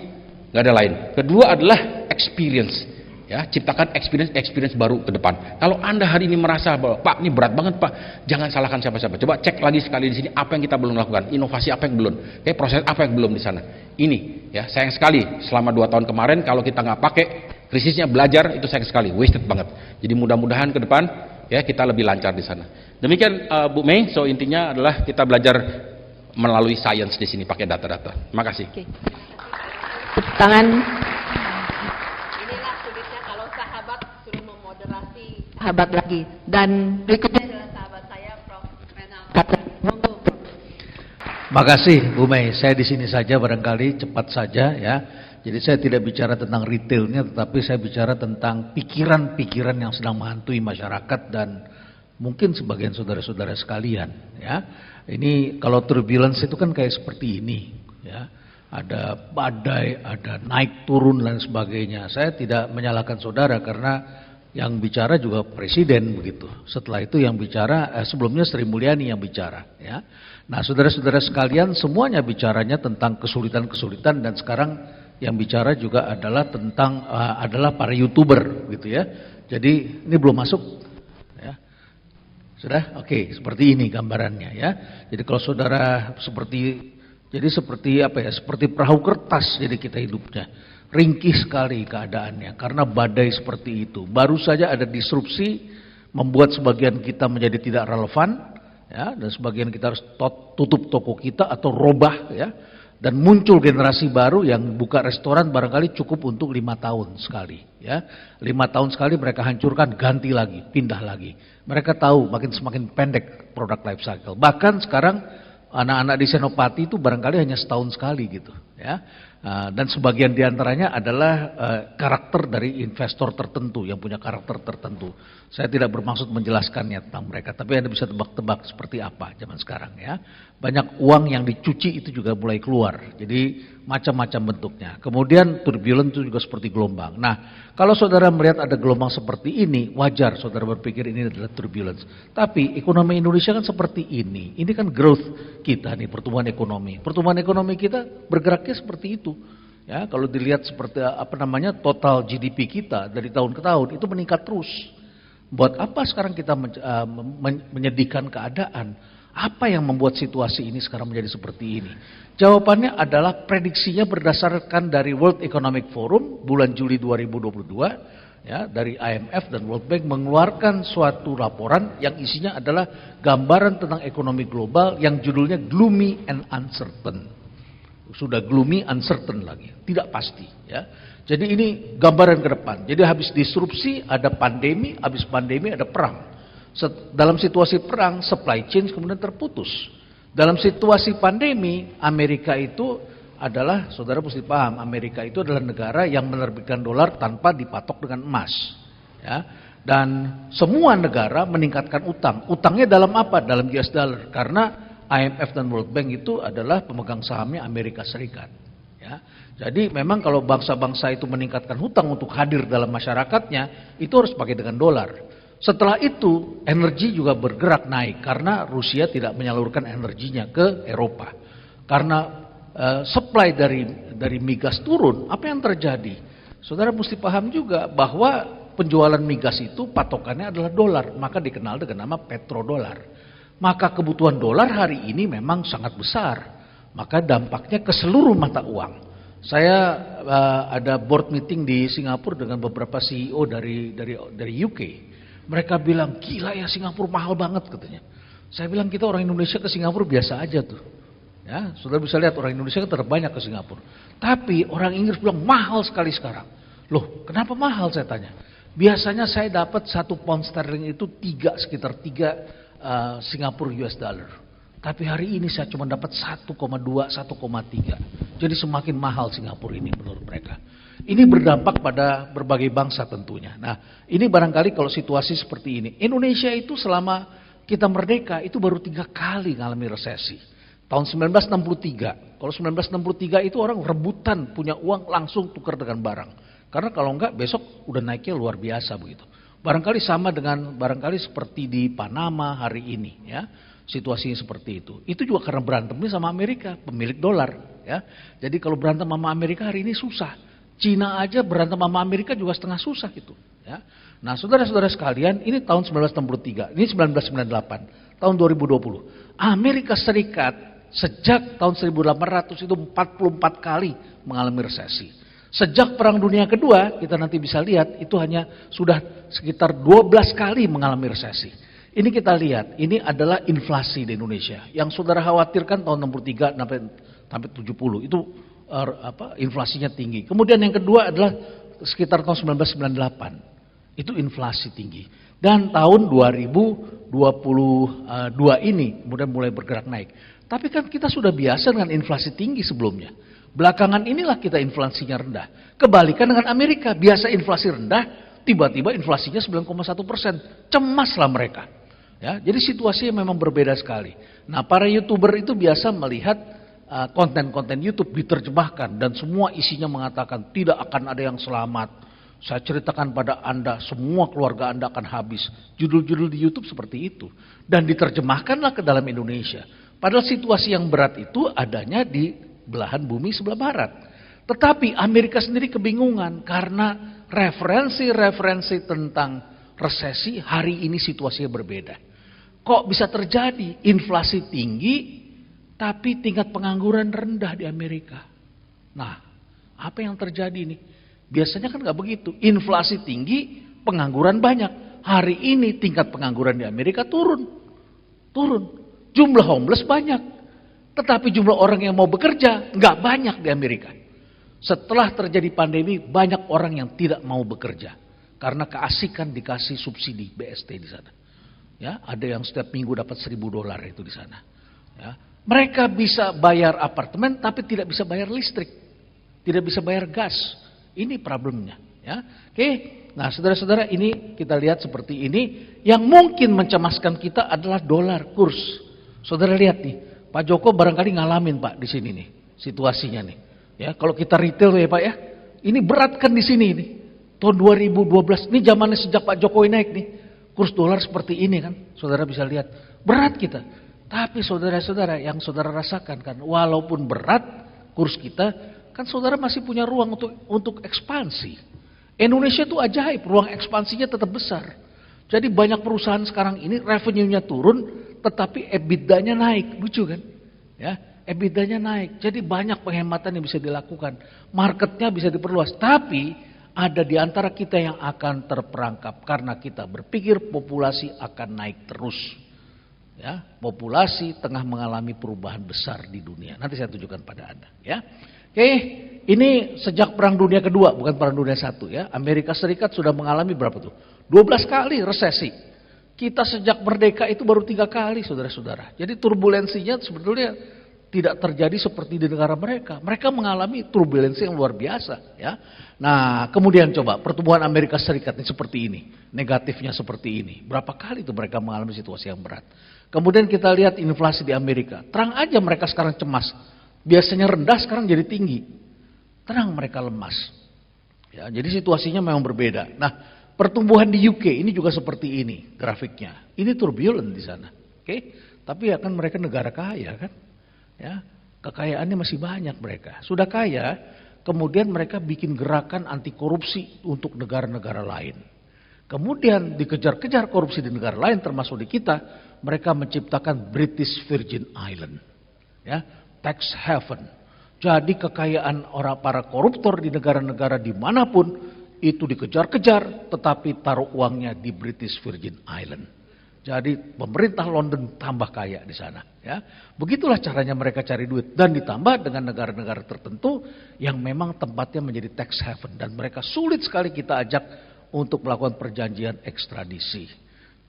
nggak ada lain. Kedua adalah experience, ya, ciptakan experience baru ke depan. Kalau Anda hari ini merasa bahwa Pak ini berat banget Pak, jangan salahkan siapa-siapa. Coba cek lagi sekali di sini apa yang kita belum lakukan, inovasi apa yang belum, proses apa yang belum di sana. Ini, ya, sayang sekali selama 2 tahun kemarin kalau kita nggak pakai krisisnya belajar, itu sayang sekali, wasted banget. Jadi mudah-mudahan ke depan ya kita lebih lancar di sana. Demikian Bu Mei. So intinya adalah kita belajar melalui sains di sini pakai data-data. Terima kasih. Oke. Tepuk tangan. Inilah sulitnya kalau sahabat suruh memoderasi sahabat lagi. Dan berikutnya adalah sahabat saya, Prof. Renal. Monggo, Prof. Makasih Bu Mei. Saya di sini saja barangkali cepat saja ya. Jadi saya tidak bicara tentang retailnya, tetapi saya bicara tentang pikiran-pikiran yang sedang menghantui masyarakat dan mungkin sebagian saudara-saudara sekalian ya. Ini kalau turbulence itu kan kayak seperti ini ya. Ada badai, ada naik turun dan sebagainya. Saya tidak menyalahkan saudara karena yang bicara juga presiden begitu. Setelah itu yang bicara sebelumnya Sri Mulyani yang bicara ya. Nah, saudara-saudara sekalian semuanya bicaranya tentang kesulitan-kesulitan dan sekarang yang bicara juga adalah tentang adalah para YouTuber gitu ya. Jadi ini belum masuk. Sudah? Oke, seperti ini gambarannya ya. Jadi kalau saudara seperti seperti perahu kertas jadi kita hidupnya. Ringkih sekali keadaannya karena badai seperti itu. Baru saja ada disrupsi membuat sebagian kita menjadi tidak relevan ya, dan sebagian kita harus tutup toko kita atau robah ya. Dan muncul generasi baru yang buka restoran barangkali cukup untuk 5 tahun sekali ya. 5 tahun sekali mereka hancurkan, ganti lagi, pindah lagi. Mereka tahu semakin pendek produk life cycle. Bahkan sekarang anak-anak di Senopati itu barangkali hanya setahun sekali gitu ya. Dan sebagian diantaranya adalah karakter dari investor tertentu yang punya karakter tertentu. Saya tidak bermaksud menjelaskannya tentang mereka, tapi Anda bisa tebak-tebak seperti apa zaman sekarang ya. Banyak uang yang dicuci itu juga mulai keluar, jadi macam-macam bentuknya. Kemudian turbulent itu juga seperti gelombang. Nah, kalau saudara melihat ada gelombang seperti ini, wajar saudara berpikir ini adalah turbulence. Tapi ekonomi Indonesia kan seperti ini kan growth kita nih, pertumbuhan ekonomi. Pertumbuhan ekonomi kita bergeraknya seperti itu. Ya, kalau dilihat seperti total GDP kita dari tahun ke tahun itu meningkat terus. Buat apa sekarang kita menyedihkan keadaan? Apa yang membuat situasi ini sekarang menjadi seperti ini? Jawabannya adalah prediksinya berdasarkan dari World Economic Forum bulan Juli 2022 ya, dari IMF dan World Bank mengeluarkan suatu laporan yang isinya adalah gambaran tentang ekonomi global yang judulnya gloomy and uncertain. Sudah gloomy, uncertain lagi, tidak pasti ya. Jadi ini gambaran ke depan. Jadi habis disrupsi ada pandemi, habis pandemi ada perang. Dalam situasi perang, supply chain kemudian terputus. Dalam situasi pandemi, Amerika itu adalah, saudara mesti paham, Amerika itu adalah negara yang menerbitkan dolar tanpa dipatok dengan emas. Ya. Dan semua negara meningkatkan utang. Utangnya dalam apa? Dalam US dollar. Karena IMF dan World Bank itu adalah pemegang sahamnya Amerika Serikat. Ya, jadi memang kalau bangsa-bangsa itu meningkatkan hutang untuk hadir dalam masyarakatnya, itu harus pakai dengan dolar. Setelah itu energi juga bergerak naik karena Rusia tidak menyalurkan energinya ke Eropa. Karena supply dari migas turun, apa yang terjadi? Saudara mesti paham juga bahwa penjualan migas itu patokannya adalah dolar, maka dikenal dengan nama petrodolar. Maka kebutuhan dolar hari ini memang sangat besar. Maka dampaknya ke seluruh mata uang. Saya ada board meeting di Singapura dengan beberapa CEO dari UK. Mereka bilang, gila ya Singapura mahal banget katanya. Saya bilang kita orang Indonesia ke Singapura biasa aja tuh. Ya, saudara bisa lihat orang Indonesia kan terbanyak ke Singapura. Tapi orang Inggris bilang mahal sekali sekarang. Loh, kenapa mahal saya tanya? Biasanya saya dapat 1 pound sterling itu sekitar 3 Singapura US dollar. Tapi hari ini saya cuma dapat 1,2, 1,3. Jadi semakin mahal Singapura ini menurut mereka. Ini berdampak pada berbagai bangsa tentunya. Nah, ini barangkali kalau situasi seperti ini. Indonesia itu selama kita merdeka itu baru 3 kali ngalami resesi. Tahun 1963. Kalau 1963 itu orang rebutan punya uang langsung tukar dengan barang. Karena kalau enggak besok udah naiknya luar biasa begitu. Barangkali sama dengan seperti di Panama hari ini ya. Situasinya seperti itu. Itu juga karena berantemnya sama Amerika, pemilik dolar ya. Jadi kalau berantem sama Amerika hari ini susah. Cina aja berantem sama Amerika juga setengah susah gitu ya. Nah, saudara-saudara sekalian, ini tahun 1963, ini 1998, tahun 2020. Amerika Serikat sejak tahun 1800 itu 44 kali mengalami resesi. Sejak Perang Dunia Kedua, kita nanti bisa lihat itu hanya sudah sekitar 12 kali mengalami resesi. Ini kita lihat, ini adalah inflasi di Indonesia. Yang saudara khawatirkan tahun 63 sampai 70 itu inflasinya tinggi. Kemudian yang kedua adalah sekitar tahun 1998. Itu inflasi tinggi. Dan tahun 2022 ini mulai bergerak naik. Tapi kan kita sudah biasa dengan inflasi tinggi sebelumnya. Belakangan inilah kita inflasinya rendah. Kebalikan dengan Amerika, biasa inflasi rendah, tiba-tiba inflasinya 9,1%. Cemaslah mereka. Ya, jadi situasinya memang berbeda sekali. Nah, para YouTuber itu biasa melihat konten-konten YouTube diterjemahkan dan semua isinya mengatakan tidak akan ada yang selamat. Saya ceritakan pada Anda, semua keluarga Anda akan habis. Judul-judul di YouTube seperti itu. Dan diterjemahkanlah ke dalam Indonesia. Padahal situasi yang berat itu adanya di belahan bumi sebelah barat. Tetapi Amerika sendiri kebingungan karena referensi-referensi tentang resesi hari ini situasinya berbeda. Kok bisa terjadi inflasi tinggi tapi tingkat pengangguran rendah di Amerika? Nah, apa yang terjadi nih? Biasanya kan nggak begitu. Inflasi tinggi, pengangguran banyak. Hari ini tingkat pengangguran di Amerika turun. Jumlah homeless banyak. Tetapi jumlah orang yang mau bekerja nggak banyak di Amerika. Setelah terjadi pandemi, banyak orang yang tidak mau bekerja. Karena keasikan dikasih subsidi BST di sana. Ya, ada yang setiap minggu dapat $1.000 itu di sana. Ya, mereka bisa bayar apartemen tapi tidak bisa bayar listrik. Tidak bisa bayar gas. Ini problemnya. Ya. Oke, nah saudara-saudara ini kita lihat seperti ini. Yang mungkin mencemaskan kita adalah dolar kurs. Saudara lihat nih, Pak Joko barangkali ngalamin Pak di sini nih situasinya nih. Ya, kalau kita retail ya Pak ya, ini berat kan di sini nih. Tahun 2012, ini zamannya sejak Pak Jokowi naik nih. Kurs dolar seperti ini kan, saudara bisa lihat. Berat kita. Tapi saudara-saudara yang saudara rasakan kan, walaupun berat kurs kita, kan saudara masih punya ruang untuk ekspansi. Indonesia itu ajaib, ruang ekspansinya tetap besar. Jadi banyak perusahaan sekarang ini revenue-nya turun, tetapi EBITDA-nya naik. Lucu kan? Ya, EBITDA-nya naik. Jadi banyak penghematan yang bisa dilakukan. Marketnya bisa diperluas. Tapi ada di antara kita yang akan terperangkap karena kita berpikir populasi akan naik terus. Ya, populasi tengah mengalami perubahan besar di dunia. Nanti saya tunjukkan pada Anda. Ya, oke, ini sejak Perang Dunia Kedua, bukan Perang Dunia Satu. Ya, Amerika Serikat sudah mengalami berapa tuh? 12 kali resesi. Kita sejak merdeka itu baru 3 kali, saudara-saudara. Jadi turbulensinya sebetulnya tidak terjadi seperti di negara mereka. Mereka mengalami turbulensi yang luar biasa. Ya. Nah, kemudian coba pertumbuhan Amerika Serikat ini seperti ini, negatifnya seperti ini. Berapa kali itu mereka mengalami situasi yang berat? Kemudian kita lihat inflasi di Amerika. Terang aja mereka sekarang cemas. Biasanya rendah sekarang jadi tinggi. Terang mereka lemas. Ya, jadi situasinya memang berbeda. Nah, pertumbuhan di UK ini juga seperti ini grafiknya. Ini turbulent di sana. Oke? Tapi ya kan mereka negara kaya kan? Ya, kekayaannya masih banyak mereka. Sudah kaya, kemudian mereka bikin gerakan anti korupsi untuk negara-negara lain. Kemudian dikejar-kejar korupsi di negara lain termasuk di kita, mereka menciptakan British Virgin Island. Ya, tax haven. Jadi kekayaan orang para koruptor di negara-negara dimanapun itu dikejar-kejar, tetapi taruh uangnya di British Virgin Island. Jadi pemerintah London tambah kaya di sana. Ya, begitulah caranya mereka cari duit dan ditambah dengan negara-negara tertentu yang memang tempatnya menjadi tax haven dan mereka sulit sekali kita ajak untuk melakukan perjanjian ekstradisi.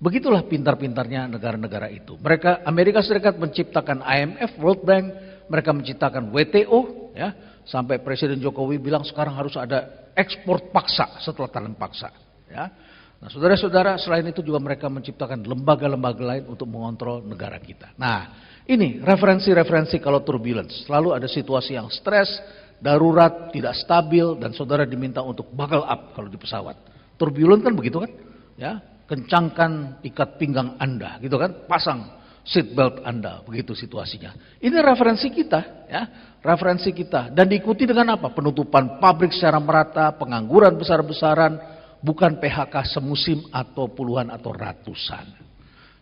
Begitulah pintar-pintarnya negara-negara itu. Mereka Amerika Serikat menciptakan IMF, World Bank, mereka menciptakan WTO, ya, sampai Presiden Jokowi bilang sekarang harus ada ekspor paksa setelah tanam paksa. Ya. Nah, saudara-saudara, selain itu juga mereka menciptakan lembaga-lembaga lain untuk mengontrol negara kita. Nah, ini referensi-referensi kalau turbulence. Selalu ada situasi yang stres, darurat, tidak stabil, dan saudara diminta untuk buckle up kalau di pesawat. Turbulent kan begitu kan? Ya, kencangkan ikat pinggang Anda, gitu kan? Pasang seatbelt Anda, begitu situasinya. Ini referensi kita, ya, referensi kita. Dan diikuti dengan apa? Penutupan pabrik secara merata, pengangguran besar-besaran, bukan PHK semusim atau puluhan atau ratusan.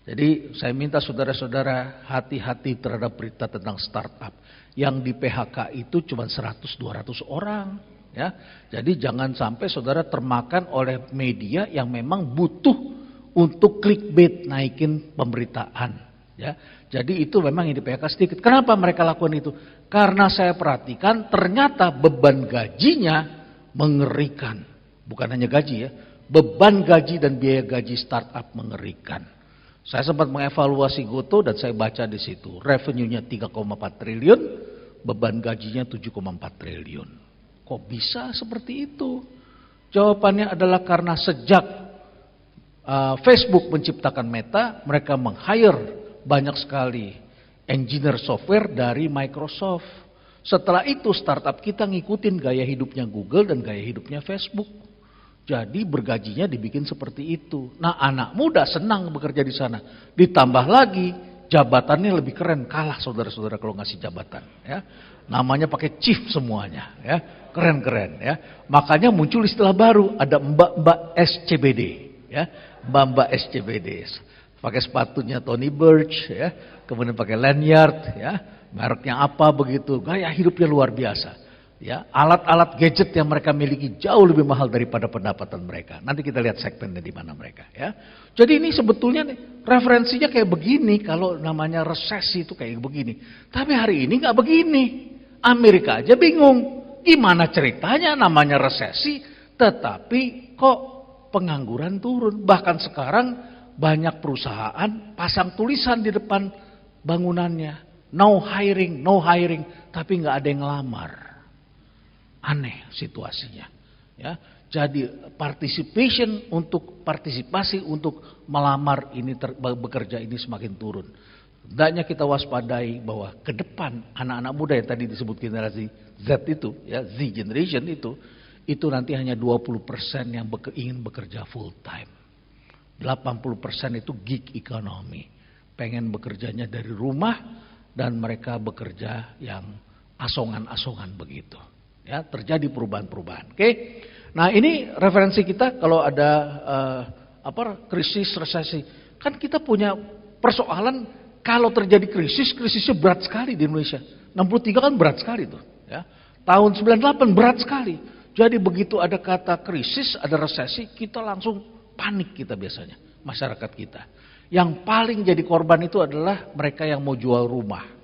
Jadi saya minta saudara-saudara hati-hati terhadap berita tentang startup. Yang di PHK itu cuma 100-200 orang. Ya, jadi jangan sampai saudara termakan oleh media yang memang butuh untuk clickbait naikin pemberitaan. Ya, jadi itu memang yang di PHK sedikit. Kenapa mereka lakukan itu? Karena saya perhatikan ternyata beban gajinya mengerikan. Bukan hanya gaji ya, beban gaji dan biaya gaji startup mengerikan. Saya sempat mengevaluasi Goto dan saya baca di situ, revenue-nya 3,4 triliun, beban gajinya 7,4 triliun. Kok bisa seperti itu? Jawabannya adalah karena sejak Facebook menciptakan Meta, mereka meng-hire banyak sekali engineer software dari Microsoft. Setelah itu startup kita ngikutin gaya hidupnya Google dan gaya hidupnya Facebook. Jadi bergajinya dibikin seperti itu. Nah, anak muda senang bekerja di sana. Ditambah lagi jabatannya lebih keren, kalah saudara-saudara kalau ngasih jabatan. Ya, namanya pakai chief semuanya. Ya, keren-keren. Ya, makanya muncul istilah baru, ada mbak-mbak SCBD. Ya, mbak-mbak SCBD. Pakai sepatunya Tony Birch. Ya, kemudian pakai lanyard. Ya, mereknya apa begitu. Gaya hidupnya luar biasa. Ya, alat-alat gadget yang mereka miliki jauh lebih mahal daripada pendapatan mereka. Nanti kita lihat segmennya di mana mereka. Ya, jadi ini sebetulnya nih, referensinya kayak begini kalau namanya resesi itu kayak begini. Tapi hari ini nggak begini. Amerika aja bingung. Gimana ceritanya namanya resesi, tetapi kok pengangguran turun. Bahkan sekarang banyak perusahaan pasang tulisan di depan bangunannya, no hiring, tapi nggak ada yang ngelamar. Aneh situasinya, ya. Jadi participasi untuk melamar ini bekerja ini semakin turun. Hendaknya kita waspadai bahwa ke depan anak-anak muda yang tadi disebut generasi Z itu, ya, Z generation itu nanti hanya 20% yang ingin bekerja full time. 80% itu gig economy, pengen bekerjanya dari rumah dan mereka bekerja yang asongan-asongan begitu. Ya, terjadi perubahan-perubahan. Oke. Nah, ini referensi kita kalau ada krisis, resesi. Kan kita punya persoalan kalau terjadi krisisnya berat sekali di Indonesia. 63 kan berat sekali tuh, ya. Tahun 98 berat sekali. Jadi begitu ada kata krisis, ada resesi, kita langsung panik kita biasanya, masyarakat kita. Yang paling jadi korban itu adalah mereka yang mau jual rumah.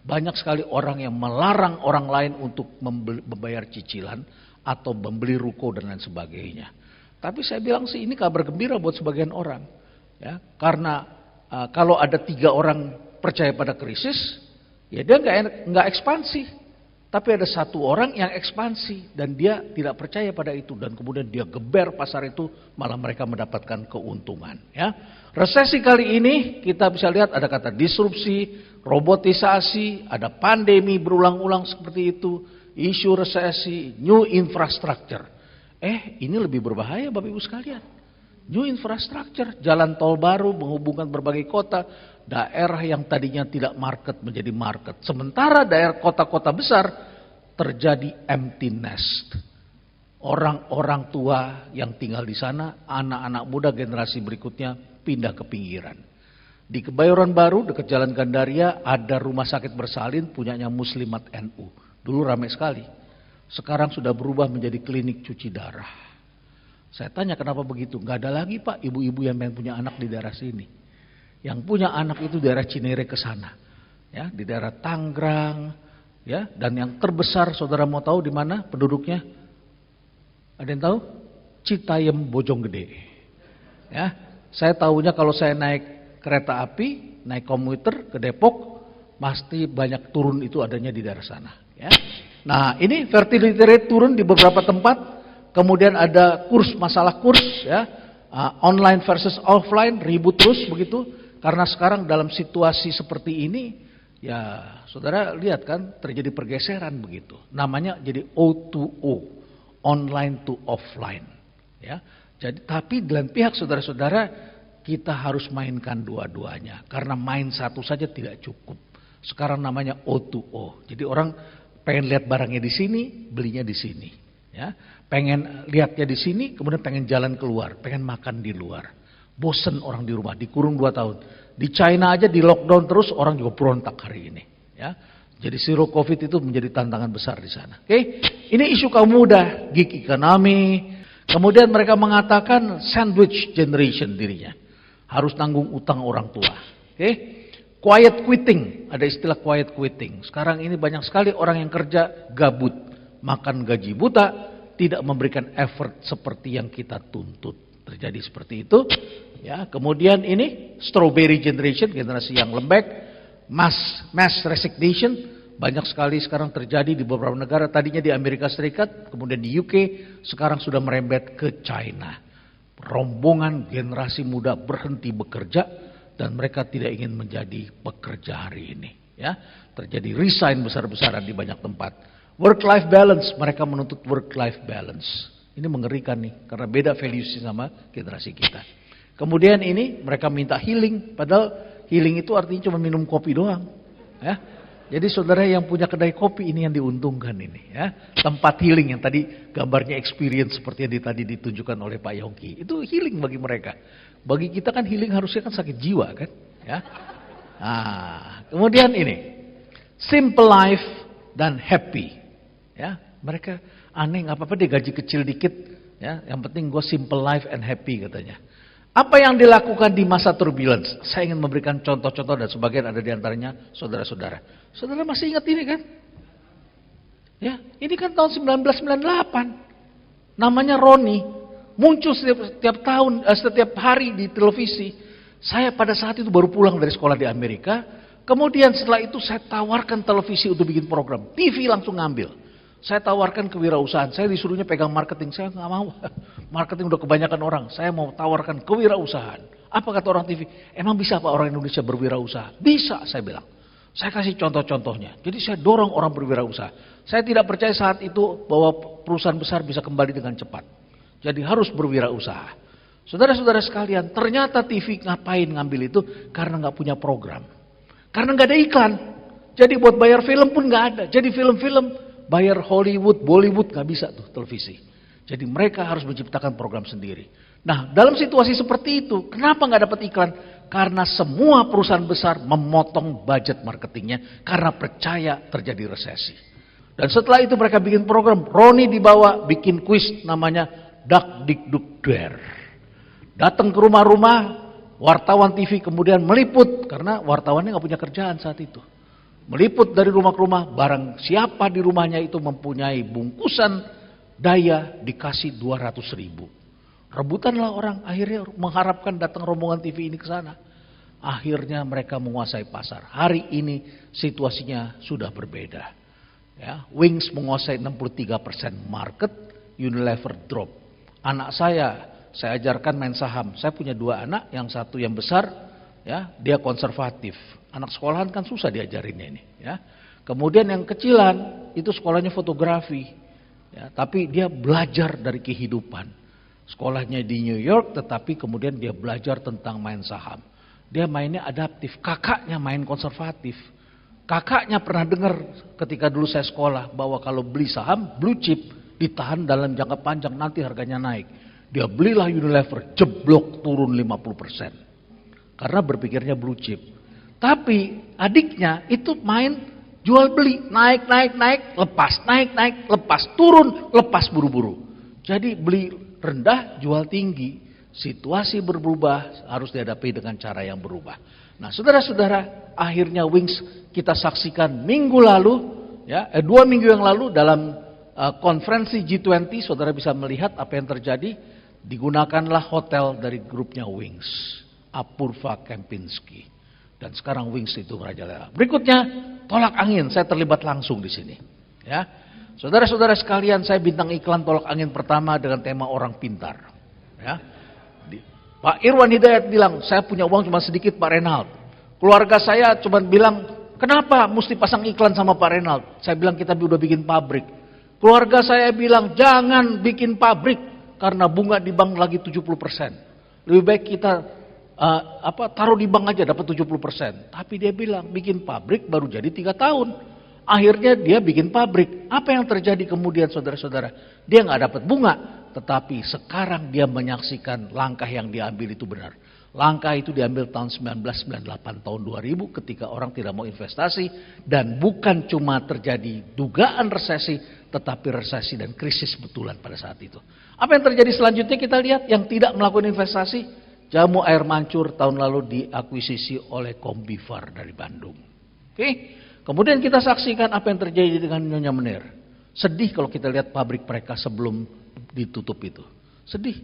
Banyak sekali orang yang melarang orang lain untuk membayar cicilan atau membeli ruko dan lain sebagainya. Tapi saya bilang sih ini kabar gembira buat sebagian orang, ya, karena kalau ada 3 orang percaya pada krisis, ya dia nggak ekspansi. Tapi ada satu orang yang ekspansi dan dia tidak percaya pada itu dan kemudian dia geber pasar itu, malah mereka mendapatkan keuntungan. Ya, resesi kali ini kita bisa lihat ada kata disrupsi, robotisasi, ada pandemi berulang-ulang seperti itu, isu resesi, new infrastructure. Ini lebih berbahaya Bapak Ibu sekalian. New infrastructure, jalan tol baru menghubungkan berbagai kota, daerah yang tadinya tidak market menjadi market. Sementara daerah kota-kota besar terjadi empty nest. Orang-orang tua yang tinggal di sana, anak-anak muda generasi berikutnya pindah ke pinggiran. Di Kebayoran Baru dekat Jalan Gandaria ada rumah sakit bersalin punyanya Muslimat NU. Dulu ramai sekali. Sekarang sudah berubah menjadi klinik cuci darah. Saya tanya kenapa begitu? Nggak ada lagi Pak ibu-ibu yang punya anak di daerah sini. Yang punya anak itu daerah Cinere ke sana. Ya, di daerah Tangerang, ya, dan yang terbesar saudara mau tahu di mana penduduknya? Ada yang tahu? Citayam Bojonggede. Ya, saya tahunya kalau saya naik kereta api, naik komuter ke Depok, pasti banyak turun itu adanya di daerah sana. Ya. Nah, ini fertility rate turun di beberapa tempat. Kemudian ada masalah kurs, ya, online versus offline ribut terus begitu. Karena sekarang dalam situasi seperti ini, ya saudara lihat kan terjadi pergeseran begitu. Namanya jadi O2O, online to offline. Ya, jadi tapi dalam pihak saudara-saudara kita harus mainkan dua-duanya. Karena main satu saja tidak cukup. Sekarang namanya O2O. Jadi orang pengen lihat barangnya di sini, belinya di sini. Ya, pengen lihatnya di sini, kemudian pengen jalan keluar, pengen makan di luar. Bosen orang di rumah, dikurung 2 tahun. Di China aja di lockdown terus, orang juga berontak hari ini. Ya, jadi zero COVID itu menjadi tantangan besar di sana. Oke, ini isu kaum muda, gig economy. Kemudian mereka mengatakan sandwich generation dirinya, harus tanggung utang orang tua. Oke, quiet quitting, ada istilah quiet quitting. Sekarang ini banyak sekali orang yang kerja gabut, makan gaji buta, tidak memberikan effort seperti yang kita tuntut. Terjadi seperti itu. Ya, kemudian ini strawberry generation, generasi yang lembek, mass resignation, banyak sekali sekarang terjadi di beberapa negara. Tadinya di Amerika Serikat, kemudian di UK, sekarang sudah merembet ke China. Rombongan generasi muda berhenti bekerja dan mereka tidak ingin menjadi pekerja hari ini. Ya, terjadi resign besar-besaran di banyak tempat. Work-life balance, mereka menuntut work-life balance. Ini mengerikan nih, karena beda values sama generasi kita. Kemudian ini mereka minta healing, padahal healing itu artinya cuma minum kopi doang. Ya, jadi saudara yang punya kedai kopi ini yang diuntungkan ini. Ya, tempat healing yang tadi gambarnya experience seperti yang tadi ditunjukkan oleh Pak Yongki, itu healing bagi mereka. Bagi kita kan healing harusnya kan sakit jiwa kan. Ya, nah, kemudian ini simple life dan happy. Ya, mereka aneh, nggak apa-apa deh gaji kecil dikit, ya, yang penting gue simple life and happy katanya. Apa yang dilakukan di masa turbulence? Saya ingin memberikan contoh-contoh dan sebagian ada di antaranya saudara-saudara. Saudara masih ingat ini kan? Ya, ini kan tahun 1998. Namanya Roni, muncul setiap hari di televisi. Saya pada saat itu baru pulang dari sekolah di Amerika. Kemudian setelah itu saya tawarkan televisi untuk bikin program. TV langsung ngambil. Saya tawarkan kewirausahaan, saya disuruhnya pegang marketing, saya nggak mau. Marketing udah kebanyakan orang, saya mau tawarkan kewirausahaan. Apa kata orang TV? Emang bisa Pak orang Indonesia berwirausaha? Bisa, saya bilang. Saya kasih contoh-contohnya. Jadi saya dorong orang berwirausaha. Saya tidak percaya saat itu bahwa perusahaan besar bisa kembali dengan cepat. Jadi harus berwirausaha. Saudara-saudara sekalian, ternyata TV ngapain ngambil itu? Karena nggak punya program. Karena nggak ada iklan. Jadi buat bayar film pun nggak ada. Jadi film-film bayar Hollywood, Bollywood nggak bisa tuh televisi. Jadi mereka harus menciptakan program sendiri. Nah, dalam situasi seperti itu, kenapa nggak dapat iklan? Karena semua perusahaan besar memotong budget marketingnya karena percaya terjadi resesi. Dan setelah itu mereka bikin program, Roni dibawa bikin kuis namanya Dak Dik Duk Der. Datang ke rumah-rumah, wartawan TV kemudian meliput karena wartawannya nggak punya kerjaan saat itu. Meliput dari rumah ke rumah, barang siapa di rumahnya itu mempunyai bungkusan daya dikasih 200.000. Rebutanlah orang, akhirnya mengharapkan datang rombongan TV ini ke sana. Akhirnya mereka menguasai pasar. Hari ini situasinya sudah berbeda. Ya, Wings menguasai 63% market, Unilever drop. Anak saya ajarkan main saham. Saya punya 2 anak, yang satu yang besar, ya, dia konservatif. Anak sekolahan kan susah diajarinnya ini. Ya. Kemudian yang kecilan itu sekolahnya fotografi, ya, tapi dia belajar dari kehidupan. Sekolahnya di New York, tetapi kemudian dia belajar tentang main saham. Dia mainnya adaptif. Kakaknya main konservatif. Kakaknya pernah dengar ketika dulu saya sekolah bahwa kalau beli saham blue chip ditahan dalam jangka panjang nanti harganya naik. Dia belilah Unilever, jeblok turun 50%. Karena berpikirnya blue chip. Tapi adiknya itu main jual beli, naik, lepas, naik, lepas, turun, lepas buru-buru. Jadi beli rendah, jual tinggi. Situasi berubah, harus dihadapi dengan cara yang berubah. Nah, saudara-saudara, akhirnya Wings kita saksikan minggu lalu, ya, 2 minggu yang lalu dalam konferensi G20, saudara bisa melihat apa yang terjadi. Digunakanlah hotel dari grupnya Wings, Apurva Kempinski, dan sekarang Wings itu merajalela. Berikutnya tolak angin, saya terlibat langsung di sini. Ya, saudara-saudara sekalian, saya bintang iklan tolak angin pertama dengan tema orang pintar. Ya, Pak Irwan Hidayat bilang, saya punya uang cuma sedikit Pak Renald. Keluarga saya cuma bilang, kenapa mesti pasang iklan sama Pak Renald? Saya bilang kita udah bikin pabrik. Keluarga saya bilang jangan bikin pabrik karena bunga di bank lagi 70%. Lebih baik kita taruh di bank aja dapat 70%. Tapi dia bilang bikin pabrik baru jadi 3 tahun. Akhirnya dia bikin pabrik. Apa yang terjadi kemudian saudara-saudara? Dia nggak dapat bunga, tetapi sekarang dia menyaksikan langkah yang diambil itu benar. Langkah itu diambil tahun 1998, tahun 2000 ketika orang tidak mau investasi dan bukan cuma terjadi dugaan resesi, tetapi resesi dan krisis betulan pada saat itu. Apa yang terjadi selanjutnya kita lihat yang tidak melakukan investasi, Jamu Air Mancur tahun lalu diakuisisi oleh Kombifar dari Bandung. Oke, kemudian kita saksikan apa yang terjadi dengan Nyonya Menir. Sedih kalau kita lihat pabrik mereka sebelum ditutup itu. Sedih,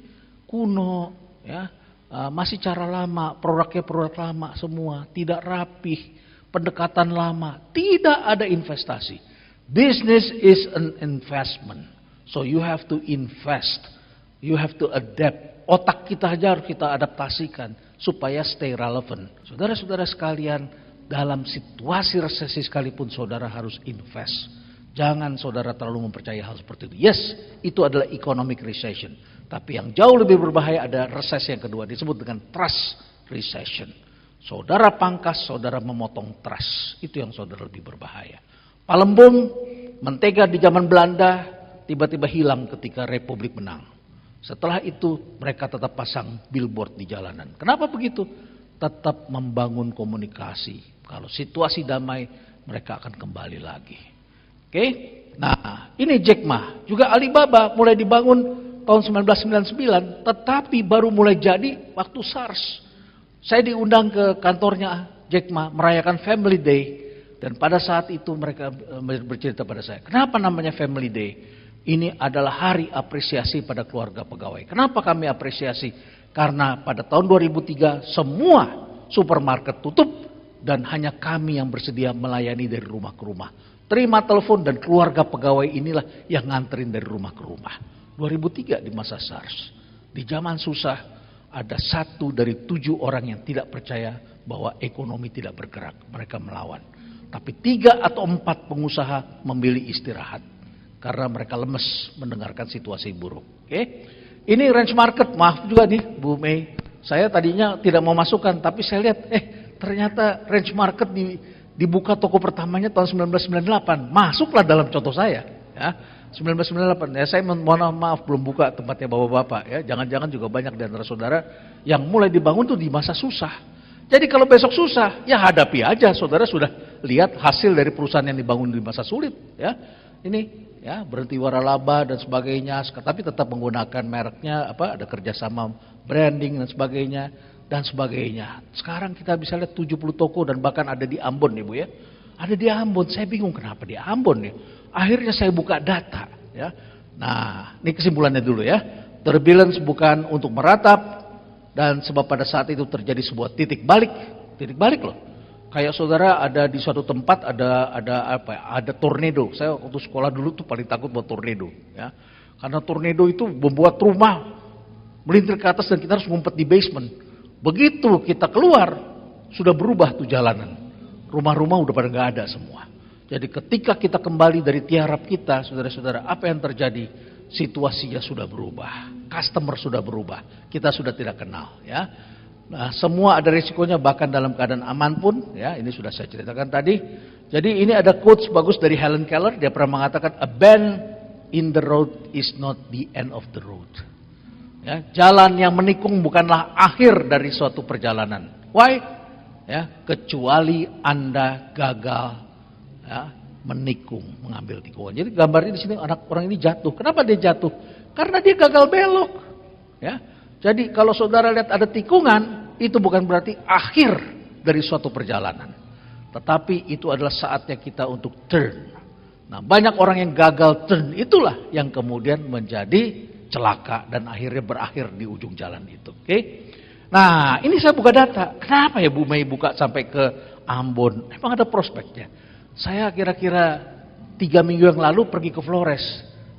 kuno, ya. Masih cara lama, produknya produk lama semua, tidak rapih, pendekatan lama, tidak ada investasi. Business is an investment, so you have to invest, you have to adapt. Otak kita aja harus kita adaptasikan supaya stay relevant. Saudara-saudara sekalian, dalam situasi resesi sekalipun saudara harus invest. Jangan saudara terlalu mempercayai hal seperti itu. Yes, itu adalah economic recession. Tapi yang jauh lebih berbahaya ada resesi yang kedua, disebut dengan trust recession. Saudara pangkas, saudara memotong trust. Itu yang saudara lebih berbahaya. Palembung, mentega di zaman Belanda, tiba-tiba hilang ketika Republik menang. Setelah itu mereka tetap pasang billboard di jalanan. Kenapa begitu? Tetap membangun komunikasi. Kalau situasi damai, mereka akan kembali lagi. Oke? Nah, ini Jack Ma. Juga Alibaba mulai dibangun tahun 1999, tetapi baru mulai jadi waktu SARS. Saya diundang ke kantornya Jack Ma merayakan Family Day, dan pada saat itu mereka bercerita pada saya, kenapa namanya Family Day? Ini adalah hari apresiasi pada keluarga pegawai. Kenapa kami apresiasi? Karena pada tahun 2003 semua supermarket tutup dan hanya kami yang bersedia melayani dari rumah ke rumah. Terima telepon dan keluarga pegawai inilah yang nganterin dari rumah ke rumah. 2003 di masa SARS. Di zaman susah ada 1 dari 7 orang yang tidak percaya bahwa ekonomi tidak bergerak. Mereka melawan. Tapi 3 atau 4 pengusaha memilih istirahat. Karena mereka lemes mendengarkan situasi buruk. Oke? Ini range market, maaf juga nih Bu Mei. Saya tadinya tidak mau masukkan, tapi saya lihat, ternyata range market dibuka toko pertamanya tahun 1998. Masuklah dalam contoh saya. Ya, 1998. Ya, saya mohon maaf belum buka tempatnya bapak-bapak. Ya, jangan-jangan juga banyak di antara saudara yang mulai dibangun tuh di masa susah. Jadi kalau besok susah, ya hadapi aja. Saudara sudah lihat hasil dari perusahaan yang dibangun di masa sulit. Ya, ini ya berhenti waralaba dan sebagainya. Tapi tetap menggunakan mereknya, ada kerjasama branding dan sebagainya. Sekarang kita bisa lihat 70 toko dan bahkan ada di Ambon nih Bu ya. Ada di Ambon, saya bingung kenapa di Ambon nih. Akhirnya saya buka data ya. Nah, ini kesimpulannya dulu ya. Turbulence bukan untuk meratap dan sebab pada saat itu terjadi sebuah titik balik loh. Kayak saudara ada di suatu tempat ada tornado. Saya waktu sekolah dulu tuh paling takut buat tornado, ya. Karena tornado itu membuat rumah melintir ke atas dan kita harus ngumpet di basement. Begitu kita keluar, sudah berubah tuh jalanan. Rumah-rumah udah pada nggak ada semua. Jadi ketika kita kembali dari tiarap kita, saudara-saudara, apa yang terjadi? Situasinya sudah berubah, customer sudah berubah, kita sudah tidak kenal, ya. Nah, semua ada risikonya, bahkan dalam keadaan aman pun, ya. Ini sudah saya ceritakan tadi. Jadi ini ada quotes bagus dari Helen Keller. Dia pernah mengatakan, a bend in the road is not the end of the road. Ya, jalan yang menikung bukanlah akhir dari suatu perjalanan. Why? Ya, kecuali Anda gagal, ya, menikung, mengambil tikungan. Jadi gambarnya di sini anak orang ini jatuh. Kenapa dia jatuh? Karena dia gagal belok. Ya. Jadi kalau saudara lihat ada tikungan, itu bukan berarti akhir dari suatu perjalanan. Tetapi itu adalah saatnya kita untuk turn. Nah, banyak orang yang gagal turn, itulah yang kemudian menjadi celaka dan akhirnya berakhir di ujung jalan itu. Oke? Nah, ini saya buka data. Kenapa ya Bu Mei buka sampai ke Ambon? Emang ada prospeknya. Saya kira-kira 3 minggu yang lalu pergi ke Flores.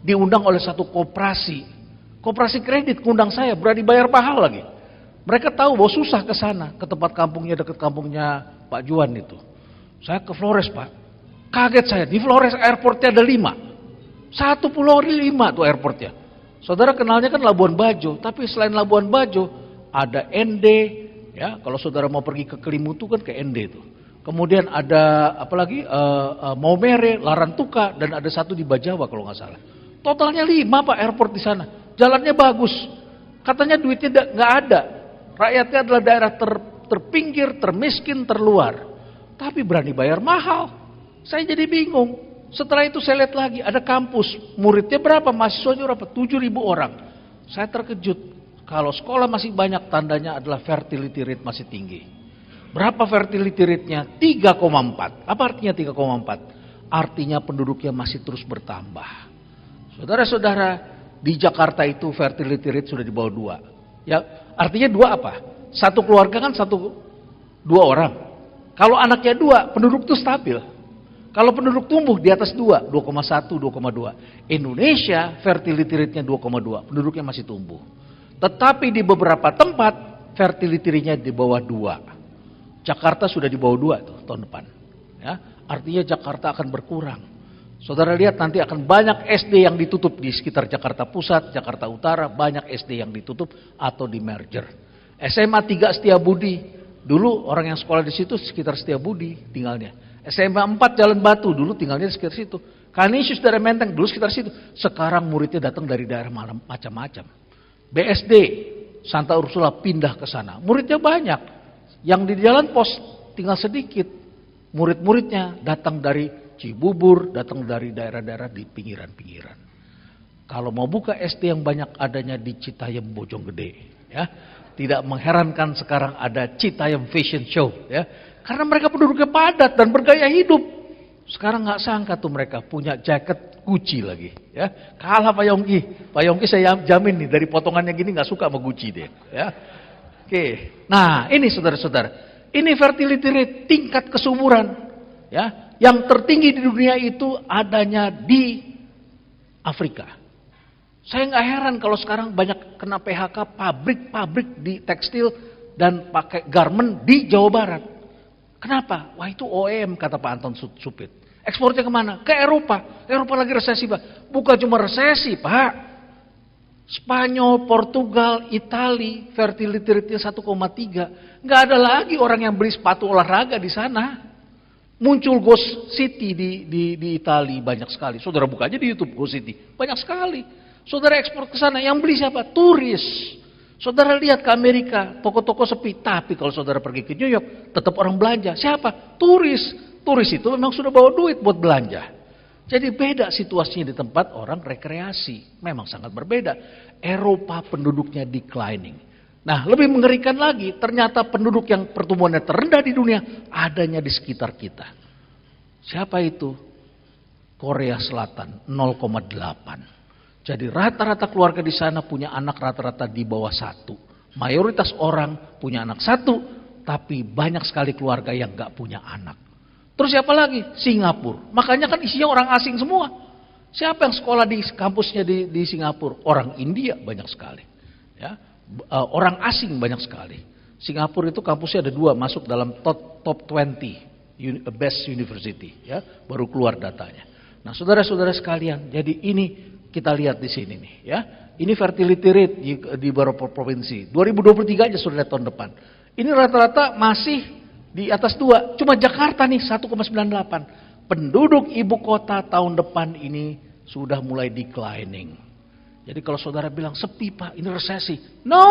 Diundang oleh satu koperasi. Koperasi kredit ngundang saya, berani bayar mahal lagi. Mereka tahu bahwa susah ke sana, ke tempat kampungnya, dekat kampungnya Pak Juan itu. Saya ke Flores, Pak. Kaget saya, di Flores airportnya ada 5. Satu pulau 5 tuh airportnya. Saudara kenalnya kan Labuan Bajo, tapi selain Labuan Bajo ada Ende, ya. Kalau saudara mau pergi ke Kelimutu kan ke Ende tuh. Kemudian ada apalagi Maumere, Larantuka, dan ada satu di Bajawa kalau nggak salah. Totalnya 5 Pak airport di sana. Jalannya bagus. Katanya duitnya nggak ada. Rakyatnya adalah daerah terpinggir, termiskin, terluar. Tapi berani bayar mahal. Saya jadi bingung. Setelah itu saya lihat lagi ada kampus. Muridnya berapa? Mahasiswanya berapa? 7.000 orang. Saya terkejut. Kalau sekolah masih banyak, tandanya adalah fertility rate masih tinggi. Berapa fertility rate-nya? 3,4. Apa artinya 3,4? Artinya penduduknya masih terus bertambah. Saudara-saudara, di Jakarta itu fertility rate sudah di bawah 2. Ya, artinya 2 apa? Satu keluarga kan 2 orang. Kalau anaknya 2, penduduk itu stabil. Kalau penduduk tumbuh di atas 2, 2,1, 2,2. Indonesia fertility rate-nya 2,2, penduduknya masih tumbuh. Tetapi di beberapa tempat fertility rate-nya di bawah 2. Jakarta sudah di bawah 2 tuh tahun depan. Ya, artinya Jakarta akan berkurang. Saudara lihat nanti akan banyak SD yang ditutup di sekitar Jakarta Pusat, Jakarta Utara, banyak SD yang ditutup atau di merger. SMA 3 Setiabudi, dulu orang yang sekolah di situ sekitar Setiabudi tinggalnya. SMA 4 Jalan Batu, dulu tinggalnya di sekitar situ. Kanisius daerah Menteng, dulu sekitar situ. Sekarang muridnya datang dari daerah macam-macam. BSD, Santa Ursula pindah ke sana. Muridnya banyak. Yang di Jalan Pos tinggal sedikit. Murid-muridnya datang dari Cibubur, datang dari daerah-daerah di pinggiran-pinggiran. Kalau mau buka SD yang banyak adanya di Citayam Bojonggede, ya. Tidak mengherankan sekarang ada Citayam Fashion Show, ya. Karena mereka penduduknya padat dan bergaya hidup. Sekarang nggak sangka tuh mereka punya jaket Gucci lagi, ya. Kalah Pak Yongki. Pak Yongki saya jamin nih dari potongannya gini nggak suka sama Gucci dia, ya. Oke. Nah, ini saudara-saudara. Ini fertility rate, tingkat kesuburan, ya. Yang tertinggi di dunia itu adanya di Afrika. Saya nggak heran kalau sekarang banyak kena PHK pabrik-pabrik di tekstil dan pakai garment di Jawa Barat. Kenapa? Wah itu OEM kata Pak Anton Supit. Ekspornya kemana? Ke Eropa. Eropa lagi resesi Pak. Bukan cuma resesi Pak. Spanyol, Portugal, Itali, fertility rate-nya 1,3. Nggak ada lagi orang yang beli sepatu olahraga di sana. Muncul Ghost City di Itali banyak sekali. Saudara buka aja di YouTube Ghost City. Banyak sekali. Saudara ekspor ke sana. Yang beli siapa? Turis. Saudara lihat ke Amerika. Toko-toko sepi. Tapi kalau saudara pergi ke New York. Tetap orang belanja. Siapa? Turis. Turis itu memang sudah bawa duit buat belanja. Jadi beda situasinya di tempat orang rekreasi. Memang sangat berbeda. Eropa penduduknya declining. Nah, lebih mengerikan lagi, ternyata penduduk yang pertumbuhannya terendah di dunia adanya di sekitar kita. Siapa itu? Korea Selatan, 0,8. Jadi rata-rata keluarga di sana punya anak rata-rata di bawah 1. Mayoritas orang punya anak 1, tapi banyak sekali keluarga yang nggak punya anak. Terus siapa lagi? Singapura. Makanya kan isinya orang asing semua. Siapa yang sekolah di kampusnya di Singapura? Orang India banyak sekali. Ya, orang asing banyak sekali. Singapura itu kampusnya ada 2 masuk dalam top 20 best university. Ya, baru keluar datanya. Nah, saudara-saudara sekalian, jadi ini kita lihat di sini nih. Ya, ini fertility rate di beberapa provinsi. 2023 aja sudah lihat tahun depan. Ini rata-rata masih di atas 2. Cuma Jakarta nih 1,98. Penduduk ibu kota tahun depan ini sudah mulai declining. Jadi kalau saudara bilang sepi Pak, ini resesi. No,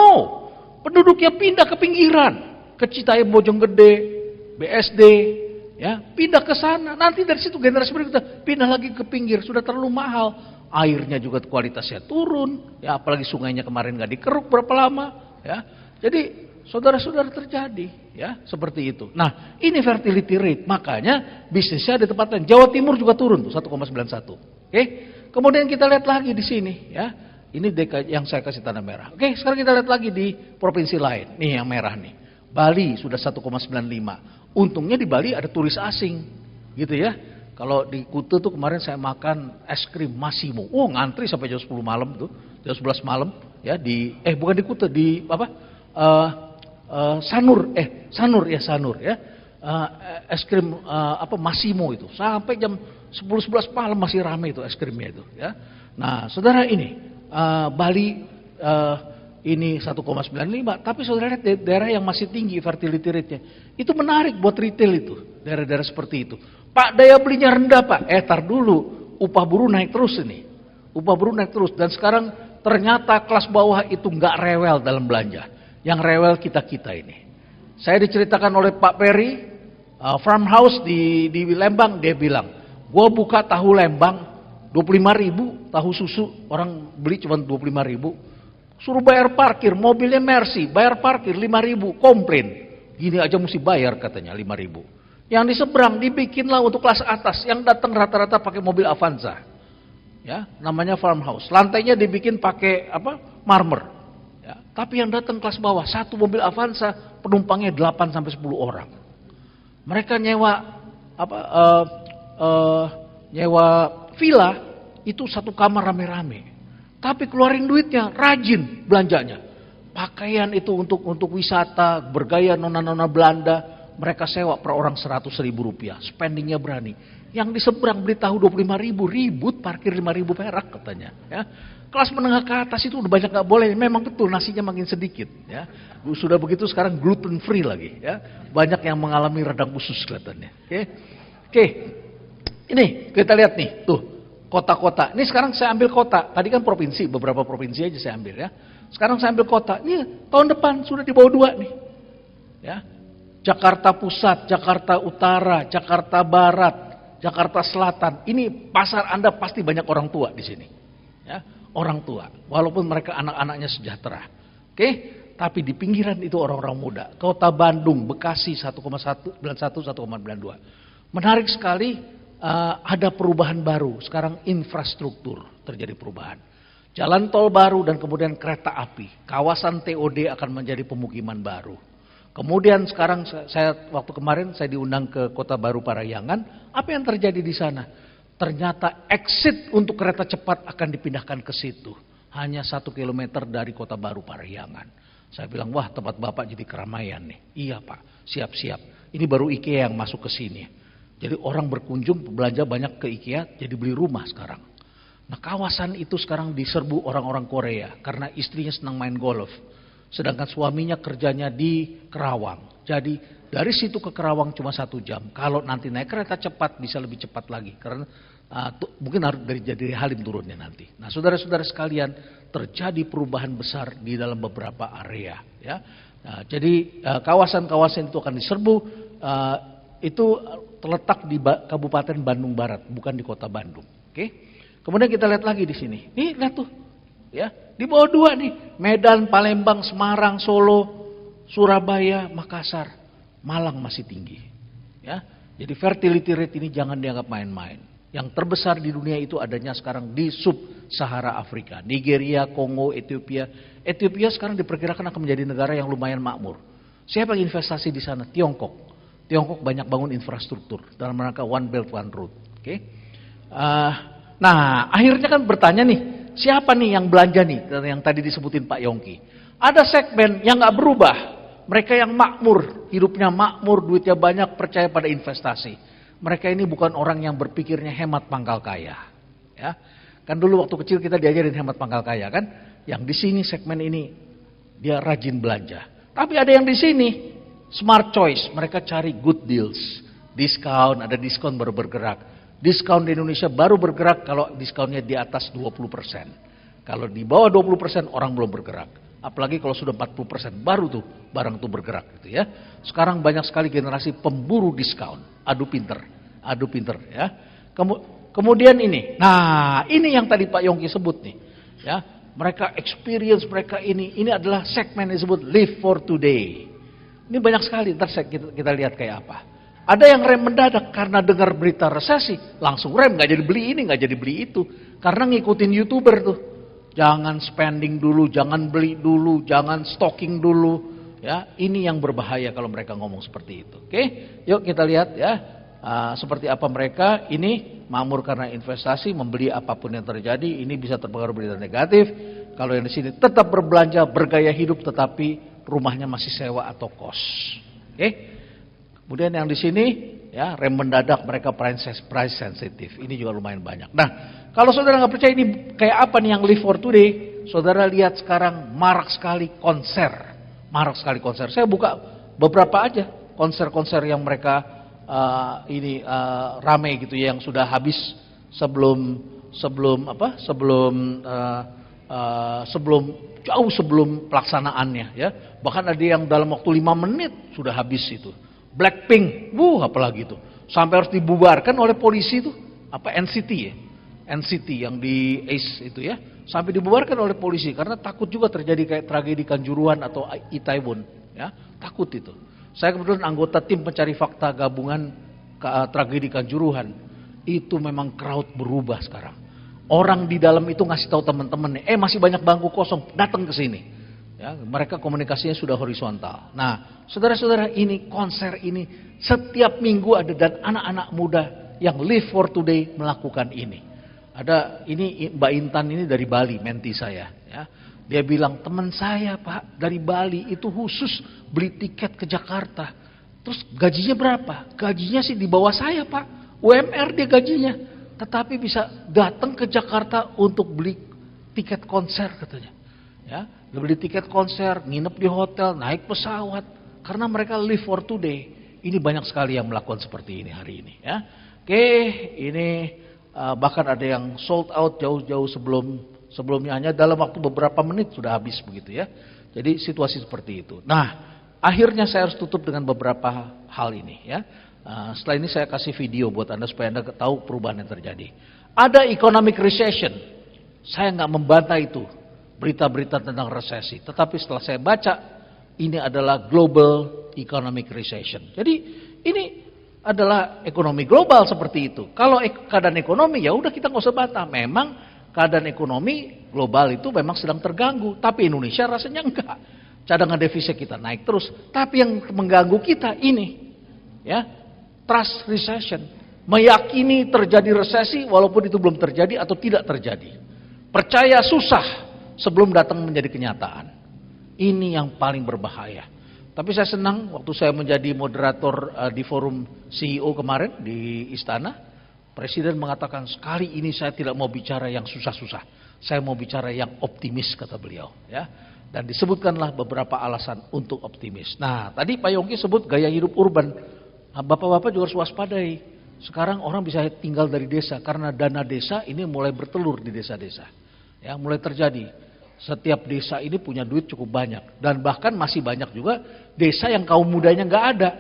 penduduknya pindah ke pinggiran, ke Citayam Bojonggede, BSD, ya pindah ke sana. Nanti dari situ generasi berikutnya pindah lagi ke pinggir, sudah terlalu mahal. Airnya juga kualitasnya turun, ya apalagi sungainya kemarin nggak dikeruk berapa lama, ya. Jadi saudara-saudara terjadi, ya seperti itu. Nah ini fertility rate, makanya bisnisnya di tempat lain. Jawa Timur juga turun tuh 1,91. Oke, kemudian kita lihat lagi di sini, ya. Ini yang saya kasih tanda merah. Oke, sekarang kita lihat lagi di provinsi lain. Nih yang merah nih. Bali sudah 1,95. Untungnya di Bali ada turis asing, gitu ya. Kalau di Kuta tuh kemarin saya makan es krim Massimo. Oh, ngantri sampai jam 10 malam tuh, jam 11 malam ya bukan di Kuta, di apa? Sanur ya. Es krim Massimo itu sampai jam 10-11 malam masih ramai itu es krimnya itu ya. Nah, saudara ini Bali ini 1,95, tapi saudara lihat daerah yang masih tinggi fertility rate-nya. Itu menarik buat retail itu, daerah-daerah seperti itu. Pak, daya belinya rendah Pak. Tar dulu, upah buruh naik terus ini. Upah buruh naik terus dan sekarang ternyata kelas bawah itu nggak rewel dalam belanja. Yang rewel kita-kita ini. Saya diceritakan oleh Pak Peri, farmhouse di Lembang, dia bilang, gua buka tahu Lembang 25.000, tahu susu orang beli cuma 25.000. Suruh bayar parkir, mobilnya Mercy, bayar parkir 5.000, komplain. Gini aja mesti bayar katanya 5.000. Yang di seberang dibikinlah untuk kelas atas, yang datang rata-rata pakai mobil Avanza. Ya, namanya farmhouse. Lantainya dibikin pakai marmer. Ya, tapi yang datang kelas bawah, satu mobil Avanza penumpangnya 8 sampai 10 orang. Mereka nyewa nyewa villa itu satu kamar rame-rame. Tapi keluarin duitnya, rajin belanjanya. Pakaian itu untuk wisata, bergaya nona-nona Belanda, mereka sewa per orang 100.000 rupiah. Spendingnya berani. Yang di seberang beli tahu 25.000, ribut parkir 5.000 perak katanya. Ya. Kelas menengah ke atas itu udah banyak nggak boleh. Memang betul nasinya makin sedikit. Ya. Sudah begitu sekarang gluten free lagi. Ya. Banyak yang mengalami radang usus kelihatannya. Oke. Ini kita lihat nih, tuh kota-kota. Ini sekarang saya ambil kota. Tadi kan provinsi, beberapa provinsi aja saya ambil ya. Sekarang saya ambil kota. Ini tahun depan sudah di bawah 2 nih. Ya. Jakarta Pusat, Jakarta Utara, Jakarta Barat, Jakarta Selatan. Ini pasar Anda pasti banyak orang tua di sini. Ya, orang tua. Walaupun mereka anak-anaknya sejahtera. Oke, tapi di pinggiran itu orang-orang muda. Kota Bandung, Bekasi 1,91, 1,92. Menarik sekali. Ada perubahan baru, sekarang infrastruktur terjadi perubahan. Jalan tol baru dan kemudian kereta api. Kawasan TOD akan menjadi pemukiman baru. Kemudian sekarang waktu kemarin saya diundang ke Kota Baru Parahyangan. Apa yang terjadi di sana? Ternyata exit untuk kereta cepat akan dipindahkan ke situ. Hanya 1 kilometer dari Kota Baru Parahyangan. Saya bilang, wah tempat Bapak jadi keramaian nih. Iya Pak, siap-siap. Ini baru IKEA yang masuk ke sini. Jadi orang berkunjung, belanja banyak ke IKEA, jadi beli rumah sekarang. Nah kawasan itu sekarang diserbu orang-orang Korea, karena istrinya senang main golf. Sedangkan suaminya kerjanya di Kerawang. Jadi dari situ ke Kerawang cuma 1 jam. Kalau nanti naik kereta cepat bisa lebih cepat lagi. Karena mungkin harus dari Halim turunnya nanti. Nah saudara-saudara sekalian, terjadi perubahan besar di dalam beberapa area. Ya. Nah, jadi kawasan-kawasan itu akan diserbu. Itu terletak di Kabupaten Bandung Barat, bukan di Kota Bandung. Oke. Kemudian kita lihat lagi di sini. Nih lihat tuh, ya di bawah 2 nih. Medan, Palembang, Semarang, Solo, Surabaya, Makassar, Malang masih tinggi. Ya. Jadi fertility rate ini jangan dianggap main-main. Yang terbesar di dunia itu adanya sekarang di sub-Sahara Afrika, Nigeria, Kongo, Ethiopia. Ethiopia sekarang diperkirakan akan menjadi negara yang lumayan makmur. Siapa yang investasi di sana? Tiongkok. Tiongkok banyak bangun infrastruktur dalam rangka One Belt One Road. Oke. Nah, akhirnya kan bertanya nih, siapa nih yang belanja nih? Yang tadi disebutin Pak Yongki. Ada segmen yang nggak berubah. Mereka yang makmur, hidupnya makmur, duitnya banyak, percaya pada investasi. Mereka ini bukan orang yang berpikirnya hemat pangkal kaya. Ya, kan dulu waktu kecil kita diajarin hemat pangkal kaya kan? Yang di sini segmen ini dia rajin belanja. Tapi ada yang di sini smart choice, mereka cari good deals, diskon, ada diskon baru bergerak. Diskon di Indonesia baru bergerak kalau diskonnya di atas 20%. Kalau di bawah 20% orang belum bergerak. Apalagi kalau sudah 40% baru tuh barang tuh bergerak gitu ya. Sekarang banyak sekali generasi pemburu diskon. Adu pinter ya. Kemudian ini. Nah, ini yang tadi Pak Yongki sebut nih. Ya, mereka experience mereka ini adalah segmen yang disebut live for today. Ini banyak sekali, ntar kita lihat kayak apa. Ada yang rem mendadak karena dengar berita resesi, langsung rem, nggak jadi beli ini, nggak jadi beli itu. Karena ngikutin YouTuber tuh. Jangan spending dulu, jangan beli dulu, jangan stocking dulu. Ya, ini yang berbahaya kalau mereka ngomong seperti itu. Oke, yuk kita lihat ya. Seperti apa mereka ini makmur karena investasi, membeli apapun yang terjadi, ini bisa terpengaruh berita negatif. Kalau yang di sini tetap berbelanja, bergaya hidup, tetapi rumahnya masih sewa atau kos. Oke. Kemudian yang di sini ya rem mendadak, mereka price sensitive. Ini juga lumayan banyak. Nah, kalau saudara nggak percaya ini kayak apa nih yang live for today, saudara lihat sekarang marak sekali konser. Saya buka beberapa aja konser-konser yang mereka rame gitu ya, yang sudah habis jauh sebelum pelaksanaannya ya. Bahkan ada yang dalam waktu 5 menit sudah habis itu. Blackpink, apalagi itu. Sampai harus dibubarkan oleh polisi itu. NCT ya. NCT yang di ACE itu ya. Sampai dibubarkan oleh polisi karena takut juga terjadi kayak tragedi Kanjuruhan atau Itaewon ya. Takut itu. Saya kebetulan anggota tim pencari fakta gabungan tragedi Kanjuruhan. Itu memang crowd berubah sekarang. Orang di dalam itu ngasih tahu teman-temannya, masih banyak bangku kosong, datang ke sini. Ya, mereka komunikasinya sudah horizontal. Nah, saudara-saudara, ini konser ini setiap minggu ada, dan anak-anak muda yang live for today melakukan ini. Ada ini Mbak Intan ini dari Bali, menti saya. Ya. Dia bilang, teman saya Pak dari Bali itu khusus beli tiket ke Jakarta. Terus gajinya berapa? Gajinya sih di bawah saya Pak. UMR dia gajinya. Tetapi bisa datang ke Jakarta untuk beli tiket konser katanya. Ya, dia beli tiket konser, nginep di hotel, naik pesawat. Karena mereka live for today. Ini banyak sekali yang melakukan seperti ini hari ini. Ya. Oke, ini bahkan ada yang sold out jauh-jauh sebelumnya, hanya dalam waktu beberapa menit sudah habis begitu ya. Jadi situasi seperti itu. Nah, akhirnya saya harus tutup dengan beberapa hal ini ya. Setelah ini saya kasih video buat Anda supaya Anda tahu perubahan yang terjadi. Ada economic recession. Saya nggak membantah itu, berita-berita tentang resesi. Tetapi setelah saya baca, ini adalah global economic recession. Jadi ini adalah ekonomi global seperti itu. Kalau keadaan ekonomi ya udah kita nggak usah bantah. Memang keadaan ekonomi global itu memang sedang terganggu. Tapi Indonesia rasanya enggak. Cadangan devisa kita naik terus. Tapi yang mengganggu kita ini, ya, trust recession. Meyakini terjadi resesi walaupun itu belum terjadi atau tidak terjadi. Percaya susah sebelum datang menjadi kenyataan. Ini yang paling berbahaya. Tapi saya senang waktu saya menjadi moderator di forum CEO kemarin di Istana. Presiden mengatakan, sekali ini saya tidak mau bicara yang susah-susah. Saya mau bicara yang optimis, kata beliau. Ya. Dan disebutkanlah beberapa alasan untuk optimis. Nah, tadi Pak Yongki sebut gaya hidup urban. Nah, bapak-bapak juga harus waspadai. Sekarang orang bisa tinggal dari desa karena dana desa ini mulai bertelur di desa-desa. Ya, mulai terjadi. Setiap desa ini punya duit cukup banyak. Dan bahkan masih banyak juga desa yang kaum mudanya nggak ada.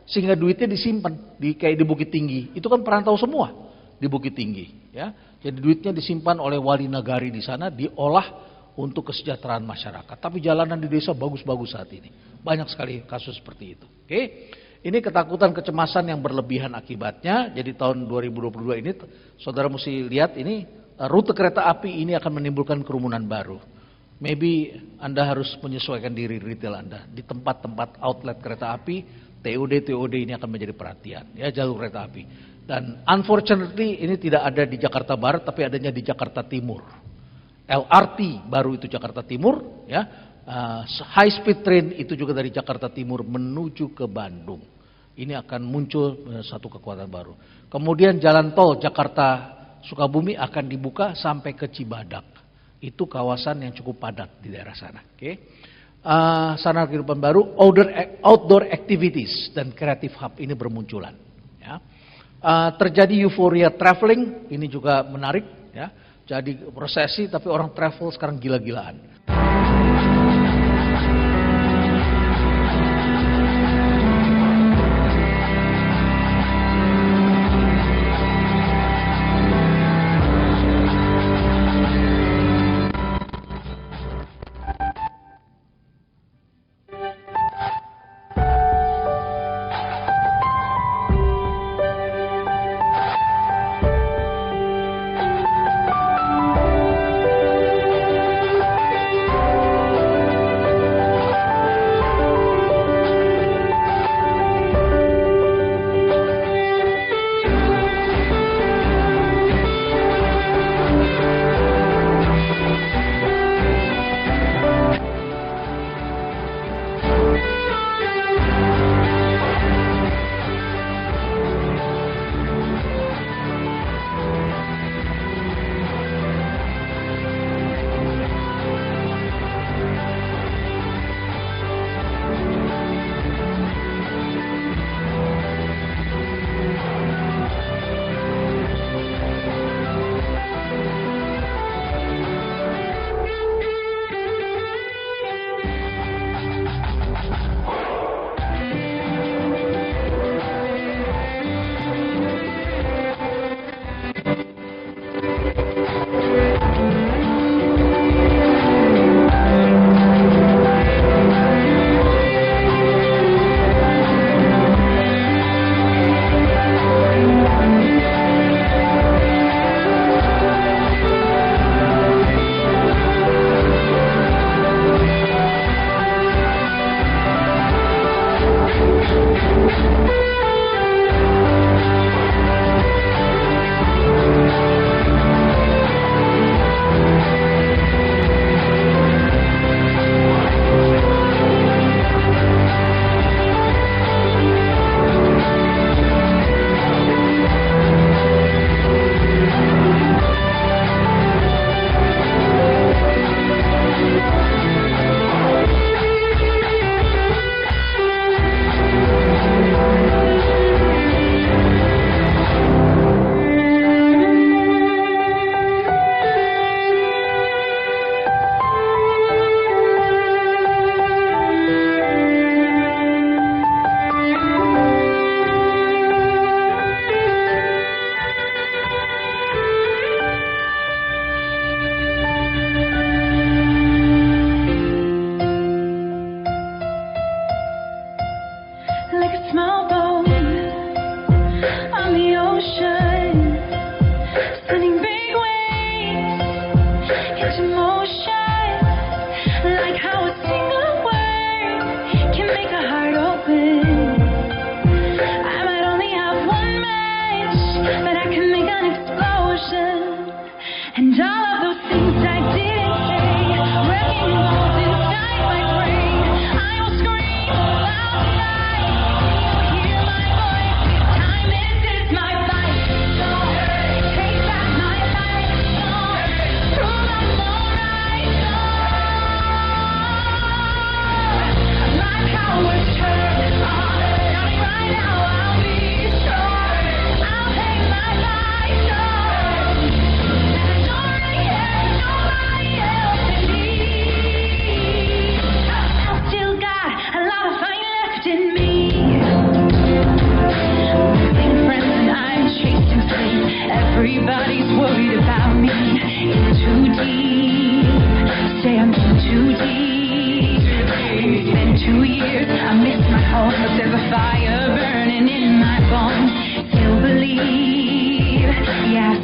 Sehingga duitnya disimpan. Kayak di Bukit Tinggi. Itu kan perantau semua di Bukit Tinggi. Ya. Jadi duitnya disimpan oleh wali nagari di sana. Diolah untuk kesejahteraan masyarakat. Tapi jalanan di desa bagus-bagus saat ini. Banyak sekali kasus seperti itu. Oke. Ini ketakutan, kecemasan yang berlebihan akibatnya. Jadi tahun 2022 ini saudara mesti lihat ini rute kereta api ini akan menimbulkan kerumunan baru. maybe Anda harus menyesuaikan diri retail Anda. Di tempat-tempat outlet kereta api, TOD ini akan menjadi perhatian, ya, jalur kereta api. Dan unfortunately ini tidak ada di Jakarta Barat, tapi adanya di Jakarta Timur. LRT baru itu Jakarta Timur, ya. High speed train itu juga dari Jakarta Timur menuju ke Bandung. Ini akan muncul satu kekuatan baru. Kemudian jalan tol Jakarta Sukabumi akan dibuka sampai ke Cibadak. Itu kawasan yang cukup padat di daerah sana. Oke. Sarana kehidupan baru, outdoor activities dan creative hub ini bermunculan. Ya. Terjadi euforia traveling, ini juga menarik. Ya. Jadi resesi tapi orang travel sekarang gila-gilaan.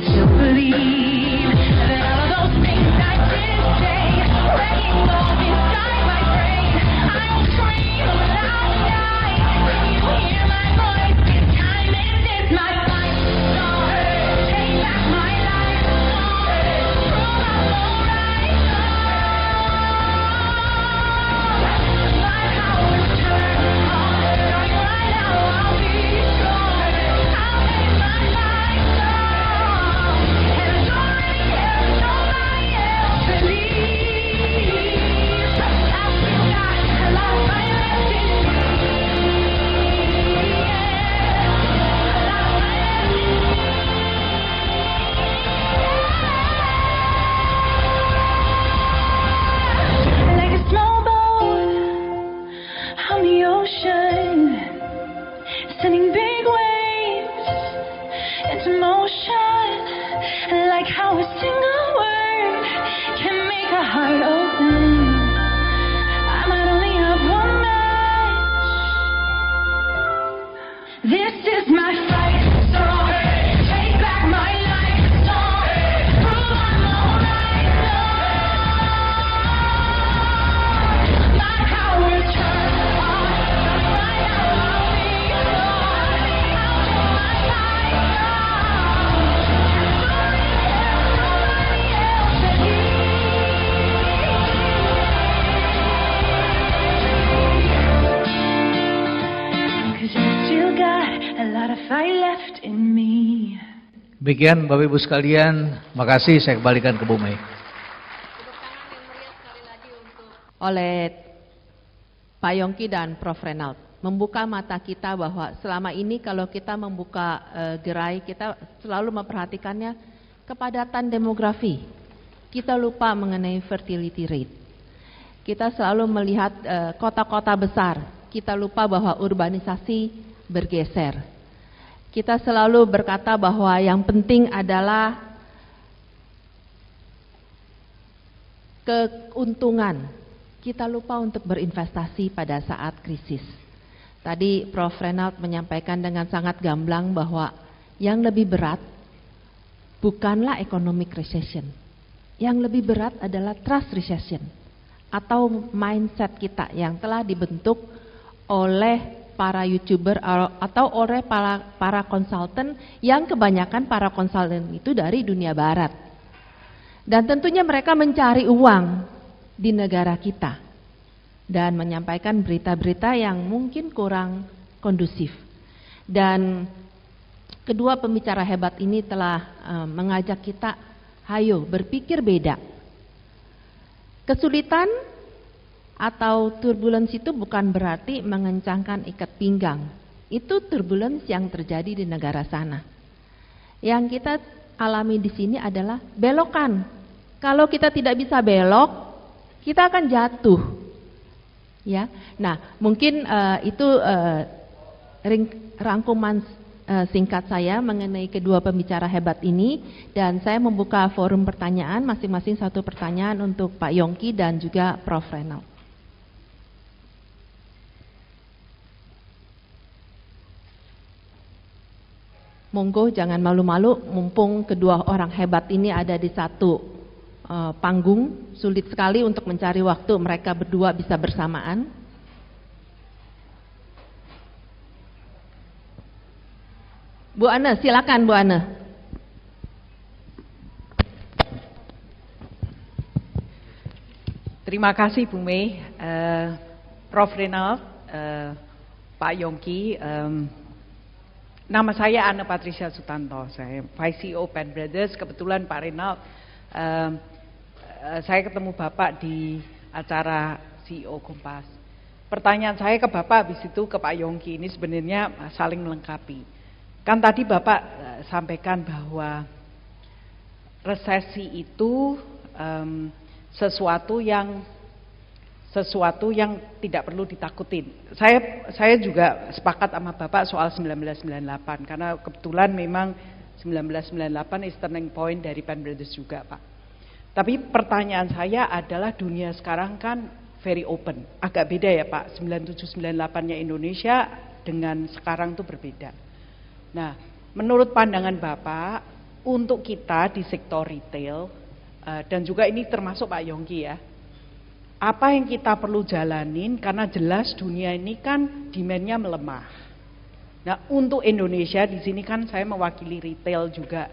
Still believe that all of those things I didn't say Demikian Bapak Ibu sekalian, makasih, saya kembalikan ke Bu Mei. Oleh Pak Yongki dan Prof. Renald, membuka mata kita bahwa selama ini kalau kita membuka gerai, kita selalu memperhatikannya kepadatan demografi. Kita lupa mengenai fertility rate. Kita selalu melihat kota-kota besar, kita lupa bahwa urbanisasi bergeser. Kita selalu berkata bahwa yang penting adalah keuntungan. Kita lupa untuk berinvestasi pada saat krisis. Tadi Prof. Renald menyampaikan dengan sangat gamblang bahwa yang lebih berat bukanlah economic recession. Yang lebih berat adalah trust recession atau mindset kita yang telah dibentuk oleh para YouTuber atau oleh para konsultan yang kebanyakan para konsultan itu dari dunia barat. Dan tentunya mereka mencari uang di negara kita dan menyampaikan berita-berita yang mungkin kurang kondusif. Dan kedua pembicara hebat ini telah mengajak kita, ayo berpikir beda. Kesulitan atau turbulence itu bukan berarti mengencangkan ikat pinggang. Itu turbulence yang terjadi di negara sana. Yang kita alami di sini adalah belokan. Kalau kita tidak bisa belok, kita akan jatuh. Ya. Nah, mungkin itu rangkuman singkat saya mengenai kedua pembicara hebat ini, dan saya membuka forum pertanyaan, masing-masing satu pertanyaan untuk Pak Yongki dan juga Prof. Renald. Monggo jangan malu-malu, mumpung kedua orang hebat ini ada di satu panggung, sulit sekali untuk mencari waktu mereka berdua bisa bersamaan. Bu Ane, silakan Bu Ane. Terima kasih Bu Mei, Prof. Renald, Pak Yongki. Nama saya Anne Patricia Sutanto, saya Vice CEO Penn Brothers. Kebetulan Pak Renald, saya ketemu Bapak di acara CEO Kompas. Pertanyaan saya ke Bapak, habis itu ke Pak Yongki, ini sebenarnya saling melengkapi. Kan tadi Bapak sampaikan bahwa resesi itu sesuatu yang tidak perlu ditakutin. Saya juga sepakat sama Bapak soal 1998, karena kebetulan memang 1998 is turning point dari Penn Brothers juga, Pak. Tapi pertanyaan saya adalah dunia sekarang kan very open. Agak beda ya Pak, 97-98-nya Indonesia dengan sekarang itu berbeda. Nah, menurut pandangan Bapak, untuk kita di sektor retail, dan juga ini termasuk Pak Yongki ya, apa yang kita perlu jalanin, karena jelas dunia ini kan demand-nya melemah. Nah, untuk Indonesia di sini kan saya mewakili retail juga.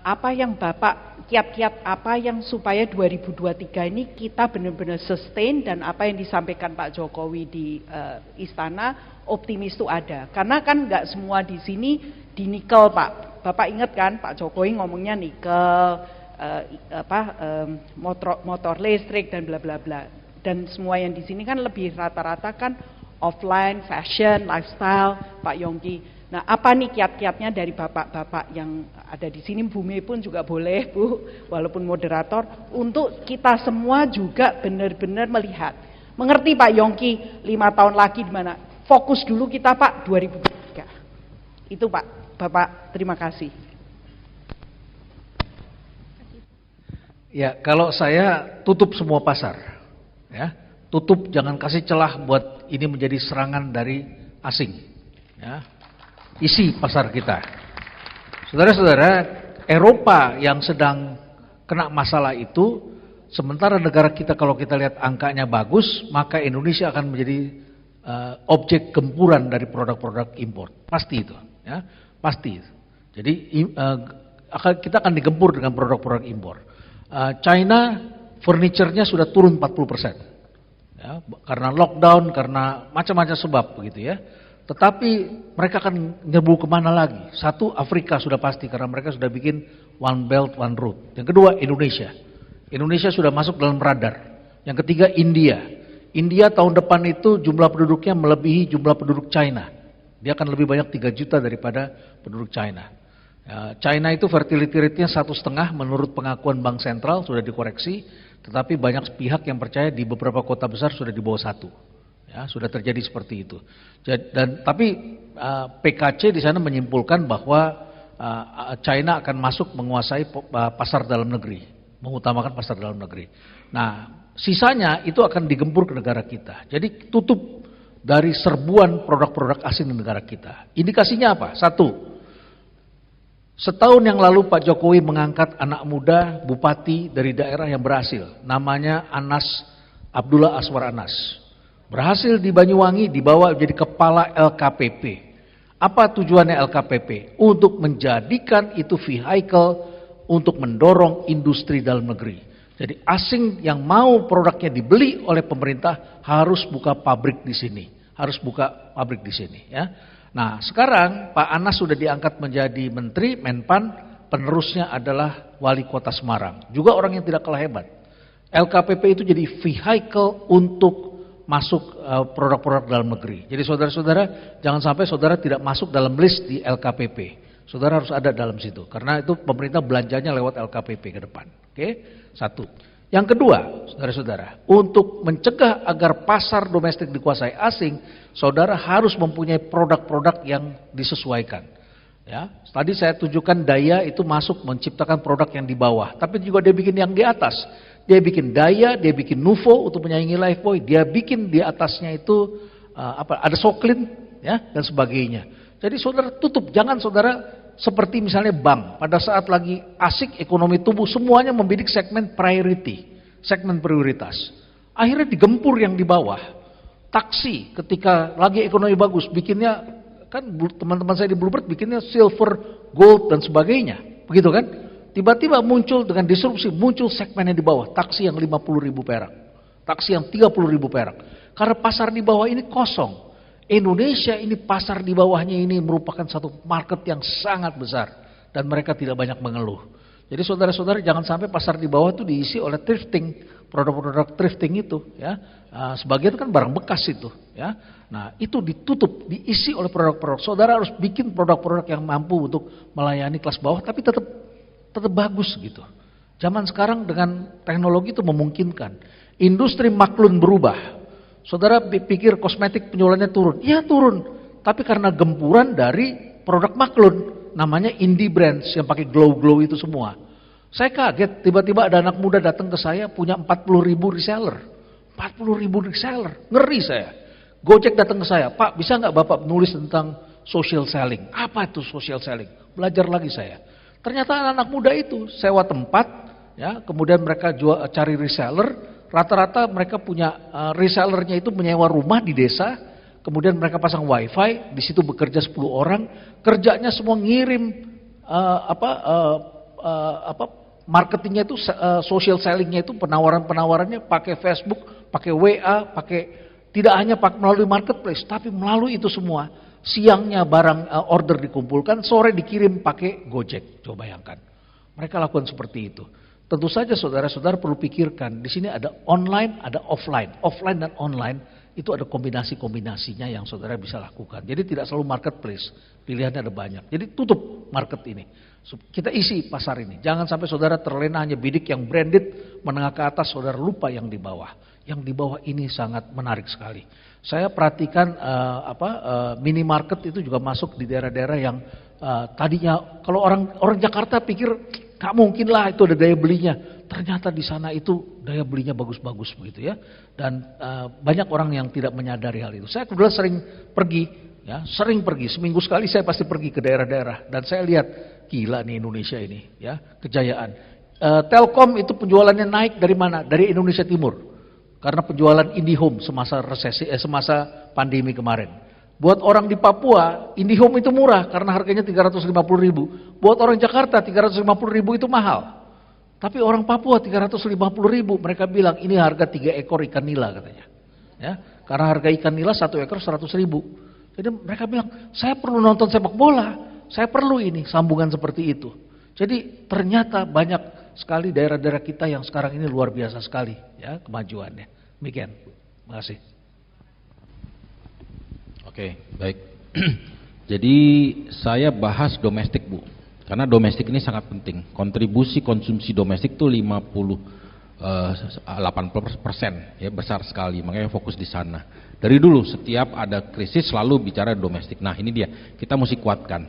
Apa yang Bapak kiat-kiat apa yang supaya 2023 ini kita benar-benar sustain, dan apa yang disampaikan Pak Jokowi di istana optimis itu ada. Karena kan nggak semua di sini di nikel Pak. Bapak ingat kan Pak Jokowi ngomongnya nikel, motor listrik dan bla bla bla, dan semua yang di sini kan lebih rata-rata kan offline, fashion, lifestyle, Pak Yongki. Nah, apa nih kiat-kiatnya dari bapak-bapak yang ada di sini, Bu Mei pun juga boleh Bu, walaupun moderator, untuk kita semua juga benar-benar melihat, mengerti Pak Yongki 5 tahun lagi di mana? Fokus dulu kita Pak 2023. Itu Pak, Bapak terima kasih. Ya, kalau saya tutup semua pasar, ya, tutup, jangan kasih celah buat ini menjadi serangan dari asing, ya, isi pasar kita. Saudara-saudara, Eropa yang sedang kena masalah itu, sementara negara kita kalau kita lihat angkanya bagus, maka Indonesia akan menjadi objek gempuran dari produk-produk impor, pasti itu, ya, pasti. Jadi kita akan digempur dengan produk-produk impor. China furniture-nya sudah turun 40%, ya, karena lockdown, karena macam-macam sebab begitu ya. Tetapi mereka akan nyerbu kemana lagi? Satu, Afrika sudah pasti karena mereka sudah bikin One Belt One Road. Yang kedua, Indonesia. Indonesia sudah masuk dalam radar. Yang ketiga, India. India tahun depan itu jumlah penduduknya melebihi jumlah penduduk China. Dia akan lebih banyak 3 juta daripada penduduk China. China itu fertility rate-nya 1,5 menurut pengakuan Bank Sentral, sudah dikoreksi. Tetapi banyak pihak yang percaya di beberapa kota besar sudah di bawah 1. Ya, sudah terjadi seperti itu. Tapi PKC di sana menyimpulkan bahwa China akan masuk menguasai pasar dalam negeri, mengutamakan pasar dalam negeri. Nah, sisanya itu akan digempur ke negara kita. Jadi tutup dari serbuan produk-produk asing di negara kita. Indikasinya apa? Satu, setahun yang lalu Pak Jokowi mengangkat anak muda bupati dari daerah yang berhasil. Namanya Anas, Abdullah Aswar Anas. Berhasil di Banyuwangi, dibawa jadi kepala LKPP. Apa tujuannya LKPP? Untuk menjadikan itu vehicle untuk mendorong industri dalam negeri. Jadi asing yang mau produknya dibeli oleh pemerintah harus buka pabrik di sini. Harus buka pabrik di sini, ya. Nah, sekarang Pak Anas sudah diangkat menjadi menteri, Menpan, penerusnya adalah wali kota Semarang. Juga orang yang tidak kalah hebat. LKPP itu jadi vehicle untuk masuk produk-produk dalam negeri. Jadi saudara-saudara, jangan sampai saudara tidak masuk dalam list di LKPP. Saudara harus ada dalam situ, karena itu pemerintah belanjanya lewat LKPP ke depan. Oke, satu. Yang kedua, saudara-saudara, untuk mencegah agar pasar domestik dikuasai asing, saudara harus mempunyai produk-produk yang disesuaikan. Ya, tadi saya tunjukkan Daya itu masuk menciptakan produk yang di bawah, tapi juga dia bikin yang di atas. Dia bikin Daya, dia bikin Nuvo untuk menyaingi Lifebuoy, dia bikin di atasnya itu ada Soklin, ya, dan sebagainya. Jadi saudara tutup, jangan saudara seperti misalnya bank, pada saat lagi asik ekonomi tumbuh, semuanya membidik segmen priority, segmen prioritas. Akhirnya digempur yang di bawah. Taksi ketika lagi ekonomi bagus, bikinnya, kan teman-teman saya di Bluebird bikinnya silver, gold, dan sebagainya. Begitu kan? Tiba-tiba muncul dengan disrupsi, muncul segmen yang di bawah, taksi yang 50.000 perak, taksi yang 30.000 perak. Karena pasar di bawah ini kosong. Indonesia ini pasar di bawahnya ini merupakan satu market yang sangat besar dan mereka tidak banyak mengeluh. Jadi saudara-saudara jangan sampai pasar di bawah itu diisi oleh thrifting, produk-produk thrifting itu, ya. Sebagian kan barang bekas itu, ya. Nah, itu ditutup, diisi oleh produk-produk. Saudara harus bikin produk-produk yang mampu untuk melayani kelas bawah tapi tetap bagus gitu. Zaman sekarang dengan teknologi itu memungkinkan. Industri maklun berubah. Saudara pikir kosmetik penjualannya turun. Iya turun. Tapi karena gempuran dari produk maklun. Namanya indie brands yang pakai glow-glow itu semua. Saya kaget tiba-tiba ada anak muda datang ke saya punya 40.000 reseller. 40.000 reseller. Ngeri saya. Gojek datang ke saya. Pak bisa nggak Bapak menulis tentang social selling? Apa itu social selling? Belajar lagi saya. Ternyata anak muda itu sewa tempat. Ya, kemudian mereka cari reseller. Rata-rata mereka punya resellernya itu menyewa rumah di desa, kemudian mereka pasang wifi, di situ bekerja 10 orang, kerjanya semua ngirim marketingnya itu, social sellingnya itu, penawarannya pakai Facebook, pakai WA, tidak hanya melalui marketplace, tapi melalui itu semua. Siangnya barang order dikumpulkan, sore dikirim pakai Gojek, coba bayangkan. Mereka lakukan seperti itu. Tentu saja saudara-saudara perlu pikirkan, di sini ada online, ada offline. Offline dan online itu ada kombinasi-kombinasinya yang saudara bisa lakukan. Jadi tidak selalu marketplace, pilihannya ada banyak. Jadi tutup market ini. Kita isi pasar ini. Jangan sampai saudara terlena hanya bidik yang branded, menengah ke atas, saudara lupa yang di bawah. Yang di bawah ini sangat menarik sekali. Saya perhatikan minimarket itu juga masuk di daerah-daerah yang tadinya kalau orang Jakarta pikir gak mungkin lah itu ada daya belinya. Ternyata di sana itu daya belinya bagus-bagus begitu ya. Dan banyak orang yang tidak menyadari hal itu. Saya kebetulan sering pergi, seminggu sekali saya pasti pergi ke daerah-daerah. Dan saya lihat, gila nih Indonesia ini ya, kejayaan. Telkom itu penjualannya naik dari mana? Dari Indonesia Timur. Karena penjualan IndiHome semasa pandemi kemarin. Buat orang di Papua, IndiHome itu murah karena harganya 350.000. Buat orang Jakarta 350.000 itu mahal. Tapi orang Papua 350.000, mereka bilang ini harga 3 ekor ikan nila katanya. Ya, karena harga ikan nila 1 ekor 100.000. Jadi mereka bilang, saya perlu nonton sepak bola, saya perlu ini, sambungan seperti itu. Jadi ternyata banyak sekali daerah-daerah kita yang sekarang ini luar biasa sekali ya kemajuannya. Demikian. Terima kasih. Oke, baik. Jadi saya bahas domestik, Bu. Karena domestik ini sangat penting. Kontribusi konsumsi domestik itu 58%, ya, besar sekali. Makanya fokus di sana. Dari dulu setiap ada krisis selalu bicara domestik. Nah, ini dia. Kita mesti kuatkan.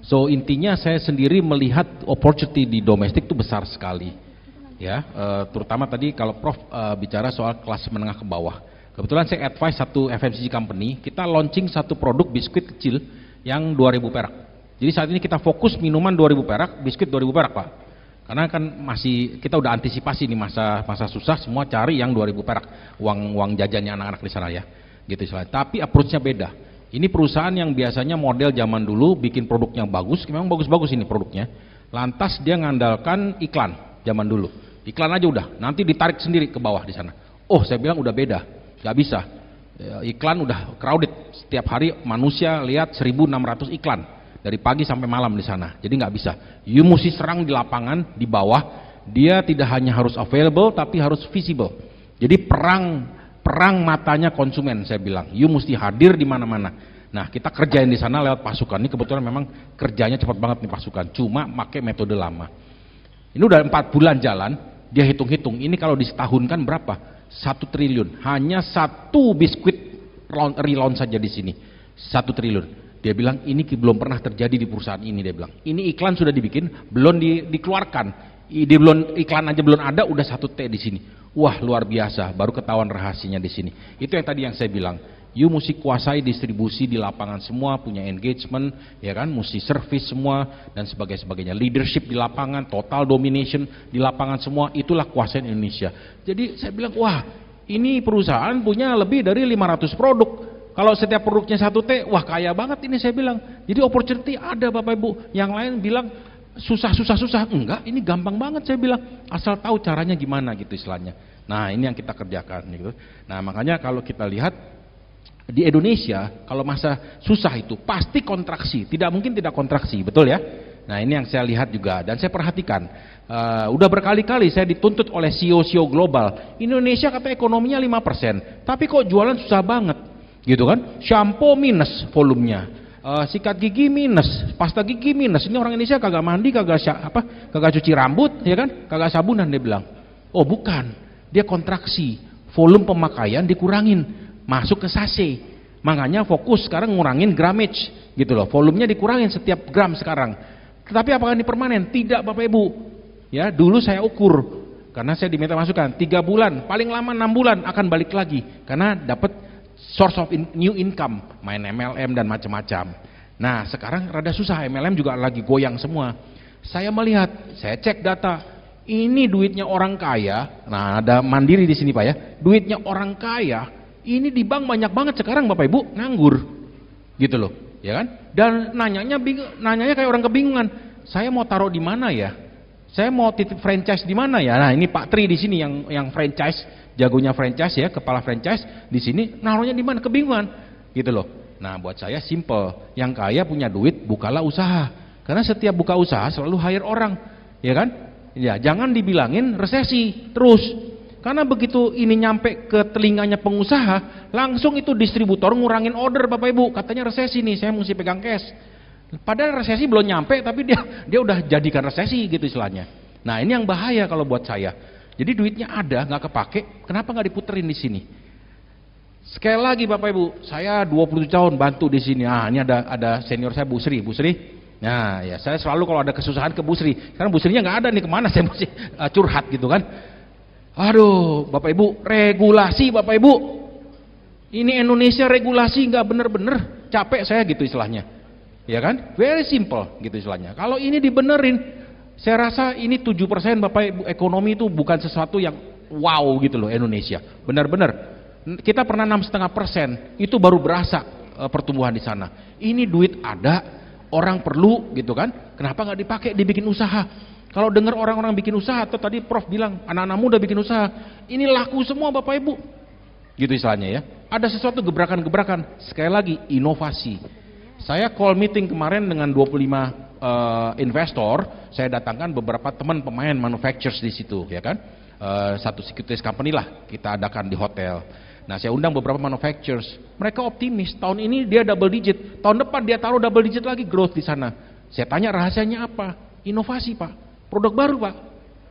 So intinya saya sendiri melihat opportunity di domestik itu besar sekali. Ya, terutama tadi kalau Prof bicara soal kelas menengah ke bawah. Kebetulan saya advise satu FMCG company, kita launching satu produk biskuit kecil yang 2.000 perak. Jadi saat ini kita fokus minuman 2.000 perak, biskuit 2.000 perak, Pak. Karena kan masih kita udah antisipasi nih masa susah, semua cari yang 2.000 perak uang jajannya anak-anak di sana ya. Gitu istilahnya. Tapi approach-nya beda. Ini perusahaan yang biasanya model zaman dulu bikin produknya bagus, memang bagus-bagus ini produknya. Lantas dia ngandalkan iklan zaman dulu. Iklan aja udah, nanti ditarik sendiri ke bawah di sana. Oh, saya bilang udah beda. Gak bisa. Iklan udah crowded. Setiap hari manusia lihat 1.600 iklan dari pagi sampai malam di sana. Jadi nggak bisa. You mesti serang di lapangan di bawah. Dia tidak hanya harus available tapi harus visible. Jadi perang matanya konsumen saya bilang. You mesti hadir di mana-mana. Nah, kita kerjain di sana lewat pasukan. Ini kebetulan memang kerjanya cepat banget nih pasukan. Cuma pakai metode lama. Ini udah 4 bulan jalan. Dia hitung-hitung. Ini kalau disetahunkan berapa? 1 triliun. Hanya satu biskuit relaunch saja di sini. 1 triliun. Dia bilang ini belum pernah terjadi di perusahaan ini. Dia bilang ini iklan sudah dibikin, belum dikeluarkan. Iklan aja belum ada, udah 1 T di sini. Wah, luar biasa. Baru ketahuan rahasianya di sini. Itu yang tadi yang saya bilang. You mesti kuasai distribusi di lapangan semua, punya engagement, ya kan, mesti service semua dan sebagainya. Leadership di lapangan, total domination di lapangan semua, itulah kuasai Indonesia. Jadi saya bilang, wah, ini perusahaan punya lebih dari 500 produk. Kalau setiap produknya 1 T, wah kaya banget ini saya bilang. Jadi opportunity ada Bapak Ibu. Yang lain bilang susah. Enggak, ini gampang banget saya bilang. Asal tahu caranya gimana gitu istilahnya. Nah, ini yang kita kerjakan gitu. Nah, makanya kalau kita lihat di Indonesia, kalau masa susah itu pasti kontraksi, tidak mungkin tidak kontraksi, betul ya? Nah, ini yang saya lihat juga dan saya perhatikan. Udah berkali-kali saya dituntut oleh CEO global. Indonesia kata ekonominya 5%, tapi kok jualan susah banget, gitu kan? Shampoo minus volumenya, sikat gigi minus, pasta gigi minus. Ini orang Indonesia kagak mandi, kagak cuci rambut, ya kan? Kagak sabunan dia bilang. Oh bukan, dia kontraksi, volume pemakaian dikurangin. Masuk ke sachet, makanya fokus sekarang ngurangin grammage gitu loh, volumenya dikurangin setiap gram sekarang. Tetapi apakah ini permanen? Tidak Bapak Ibu ya. Dulu saya ukur karena saya diminta masukan 3 bulan, paling lama 6 bulan akan balik lagi karena dapat source of new income, main MLM dan macam-macam. Nah sekarang rada susah, MLM juga lagi goyang semua. Saya melihat, saya cek data, ini duitnya orang kaya. Nah ada Mandiri di sini Pak ya, duitnya orang kaya ini di bank banyak banget sekarang Bapak Ibu nganggur gitu loh, ya kan? Dan nanyanya kayak orang kebingungan. Saya mau taruh di mana ya? Saya mau titip franchise di mana ya? Nah, ini Pak Tri di sini yang franchise, jagonya franchise ya, kepala franchise di sini, naruhnya di mana? Kebingungan gitu loh. Nah, buat saya simple. Yang kaya punya duit, bukalah usaha. Karena setiap buka usaha selalu hire orang, ya kan? Ya, jangan dibilangin resesi terus. Karena begitu ini nyampe ke telinganya pengusaha, langsung itu distributor ngurangin order Bapak Ibu. Katanya resesi nih, saya mesti pegang cash. Padahal resesi belum nyampe, tapi dia udah jadikan resesi gitu istilahnya. Nah ini yang bahaya kalau buat saya. Jadi duitnya ada, nggak kepake, kenapa nggak diputerin di sini? Sekali lagi Bapak Ibu, saya 27 tahun bantu di sini. Ah ini ada senior saya Bu Sri. Nah ya saya selalu kalau ada kesusahan ke Bu Sri. Karena Bu Srinya nggak ada nih, kemana saya mesti curhat gitu kan? Aduh, Bapak Ibu, regulasi Bapak Ibu. Ini Indonesia regulasi nggak bener-bener, capek saya gitu istilahnya. Ya kan? Very simple gitu istilahnya. Kalau ini dibenerin, saya rasa ini 7% Bapak Ibu, ekonomi itu bukan sesuatu yang wow gitu loh Indonesia. Benar-benar. Kita pernah 6,5%, itu baru berasa pertumbuhan di sana. Ini duit ada, orang perlu gitu kan? Kenapa nggak dipakai dibikin usaha? Kalau dengar orang-orang bikin usaha, atau tadi Prof bilang anak-anak muda bikin usaha, ini laku semua Bapak Ibu, gitu istilahnya ya. Ada sesuatu gebrakan-gebrakan. Sekali lagi, inovasi. Saya call meeting kemarin dengan 25 investor, saya datangkan beberapa teman pemain manufacturers di situ, ya kan? Satu securities company lah kita adakan di hotel. Nah, saya undang beberapa manufacturers. Mereka optimis, tahun ini dia double digit, tahun depan dia taruh double digit lagi growth di sana. Saya tanya rahasianya apa? Inovasi, Pak. Produk baru, Pak.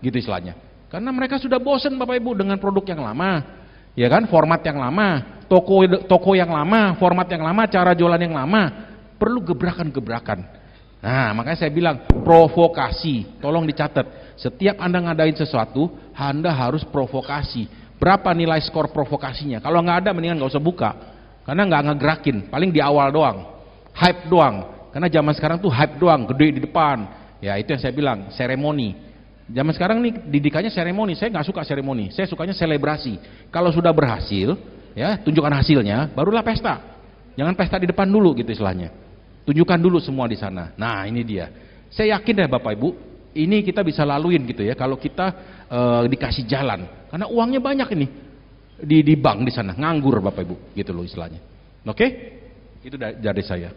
Gitu istilahnya. Karena mereka sudah bosen, Bapak Ibu, dengan produk yang lama. Ya kan, format yang lama, toko yang lama, format yang lama, cara jualan yang lama. Perlu gebrakan-gebrakan. Nah, makanya saya bilang provokasi. Tolong dicatat. Setiap Anda ngadain sesuatu, Anda harus provokasi. Berapa nilai skor provokasinya? Kalau nggak ada, mendingan nggak usah buka. Karena nggak ngegerakin. Paling di awal doang. Hype doang. Karena zaman sekarang tuh hype doang, gede di depan. Ya, itu yang saya bilang, seremoni. Zaman sekarang nih didikannya seremoni. Saya nggak suka seremoni. Saya sukanya selebrasi. Kalau sudah berhasil, ya tunjukkan hasilnya, barulah pesta. Jangan pesta di depan dulu gitu istilahnya. Tunjukkan dulu semua di sana. Nah, ini dia. Saya yakin deh Bapak Ibu, ini kita bisa laluin gitu ya kalau kita dikasih jalan. Karena uangnya banyak ini di bank di sana, nganggur Bapak Ibu, gitu loh istilahnya. Oke? Itu dari saya.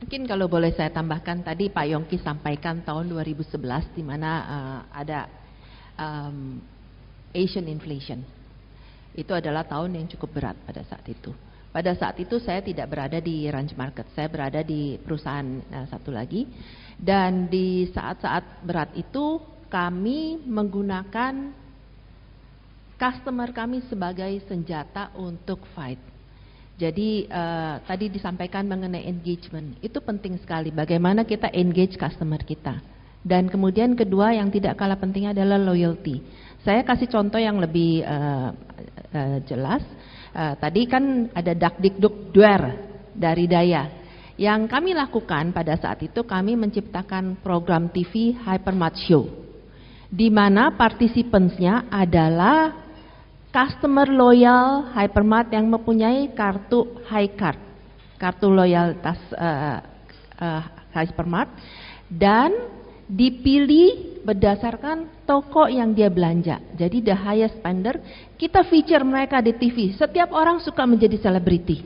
Mungkin kalau boleh saya tambahkan, tadi Pak Yongki sampaikan tahun 2011 di mana ada Asian inflation. Itu adalah tahun yang cukup berat pada saat itu. Pada saat itu saya tidak berada di Ranch Market, saya berada di perusahaan satu lagi. Dan di saat-saat berat itu kami menggunakan customer kami sebagai senjata untuk fight. Jadi tadi disampaikan mengenai engagement, itu penting sekali bagaimana kita engage customer kita. Dan kemudian kedua yang tidak kalah pentingnya adalah loyalty. Saya kasih contoh yang lebih jelas. Tadi kan ada Dakdikdukdwer dari Daya. Yang kami lakukan pada saat itu kami menciptakan program TV Hypermart Show, di mana participants-nya adalah customer loyal Hypermart yang mempunyai kartu High Card, kartu loyalitas Hypermart, dan dipilih berdasarkan toko yang dia belanja. Jadi the highest spender, kita feature mereka di TV. Setiap orang suka menjadi selebriti.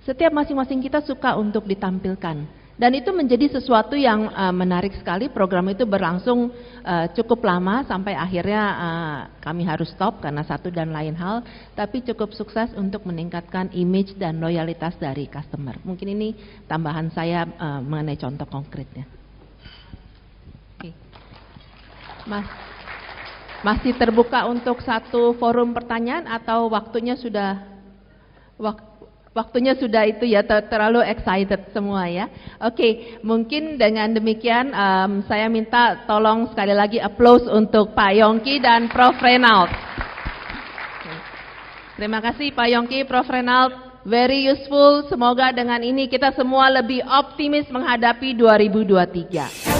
Setiap masing-masing kita suka untuk ditampilkan. Dan itu menjadi sesuatu yang menarik sekali. Program itu berlangsung cukup lama sampai akhirnya kami harus stop karena satu dan lain hal. Tapi cukup sukses untuk meningkatkan image dan loyalitas dari customer. Mungkin ini tambahan saya mengenai contoh konkretnya. Mas, masih terbuka untuk satu forum pertanyaan atau waktunya sudah itu ya, terlalu excited semua ya. Oke, mungkin dengan demikian saya minta tolong sekali lagi applause untuk Pak Yongki dan Prof. Reynald. Terima kasih Pak Yongki, Prof. Reynald, very useful. Semoga dengan ini kita semua lebih optimis menghadapi 2023.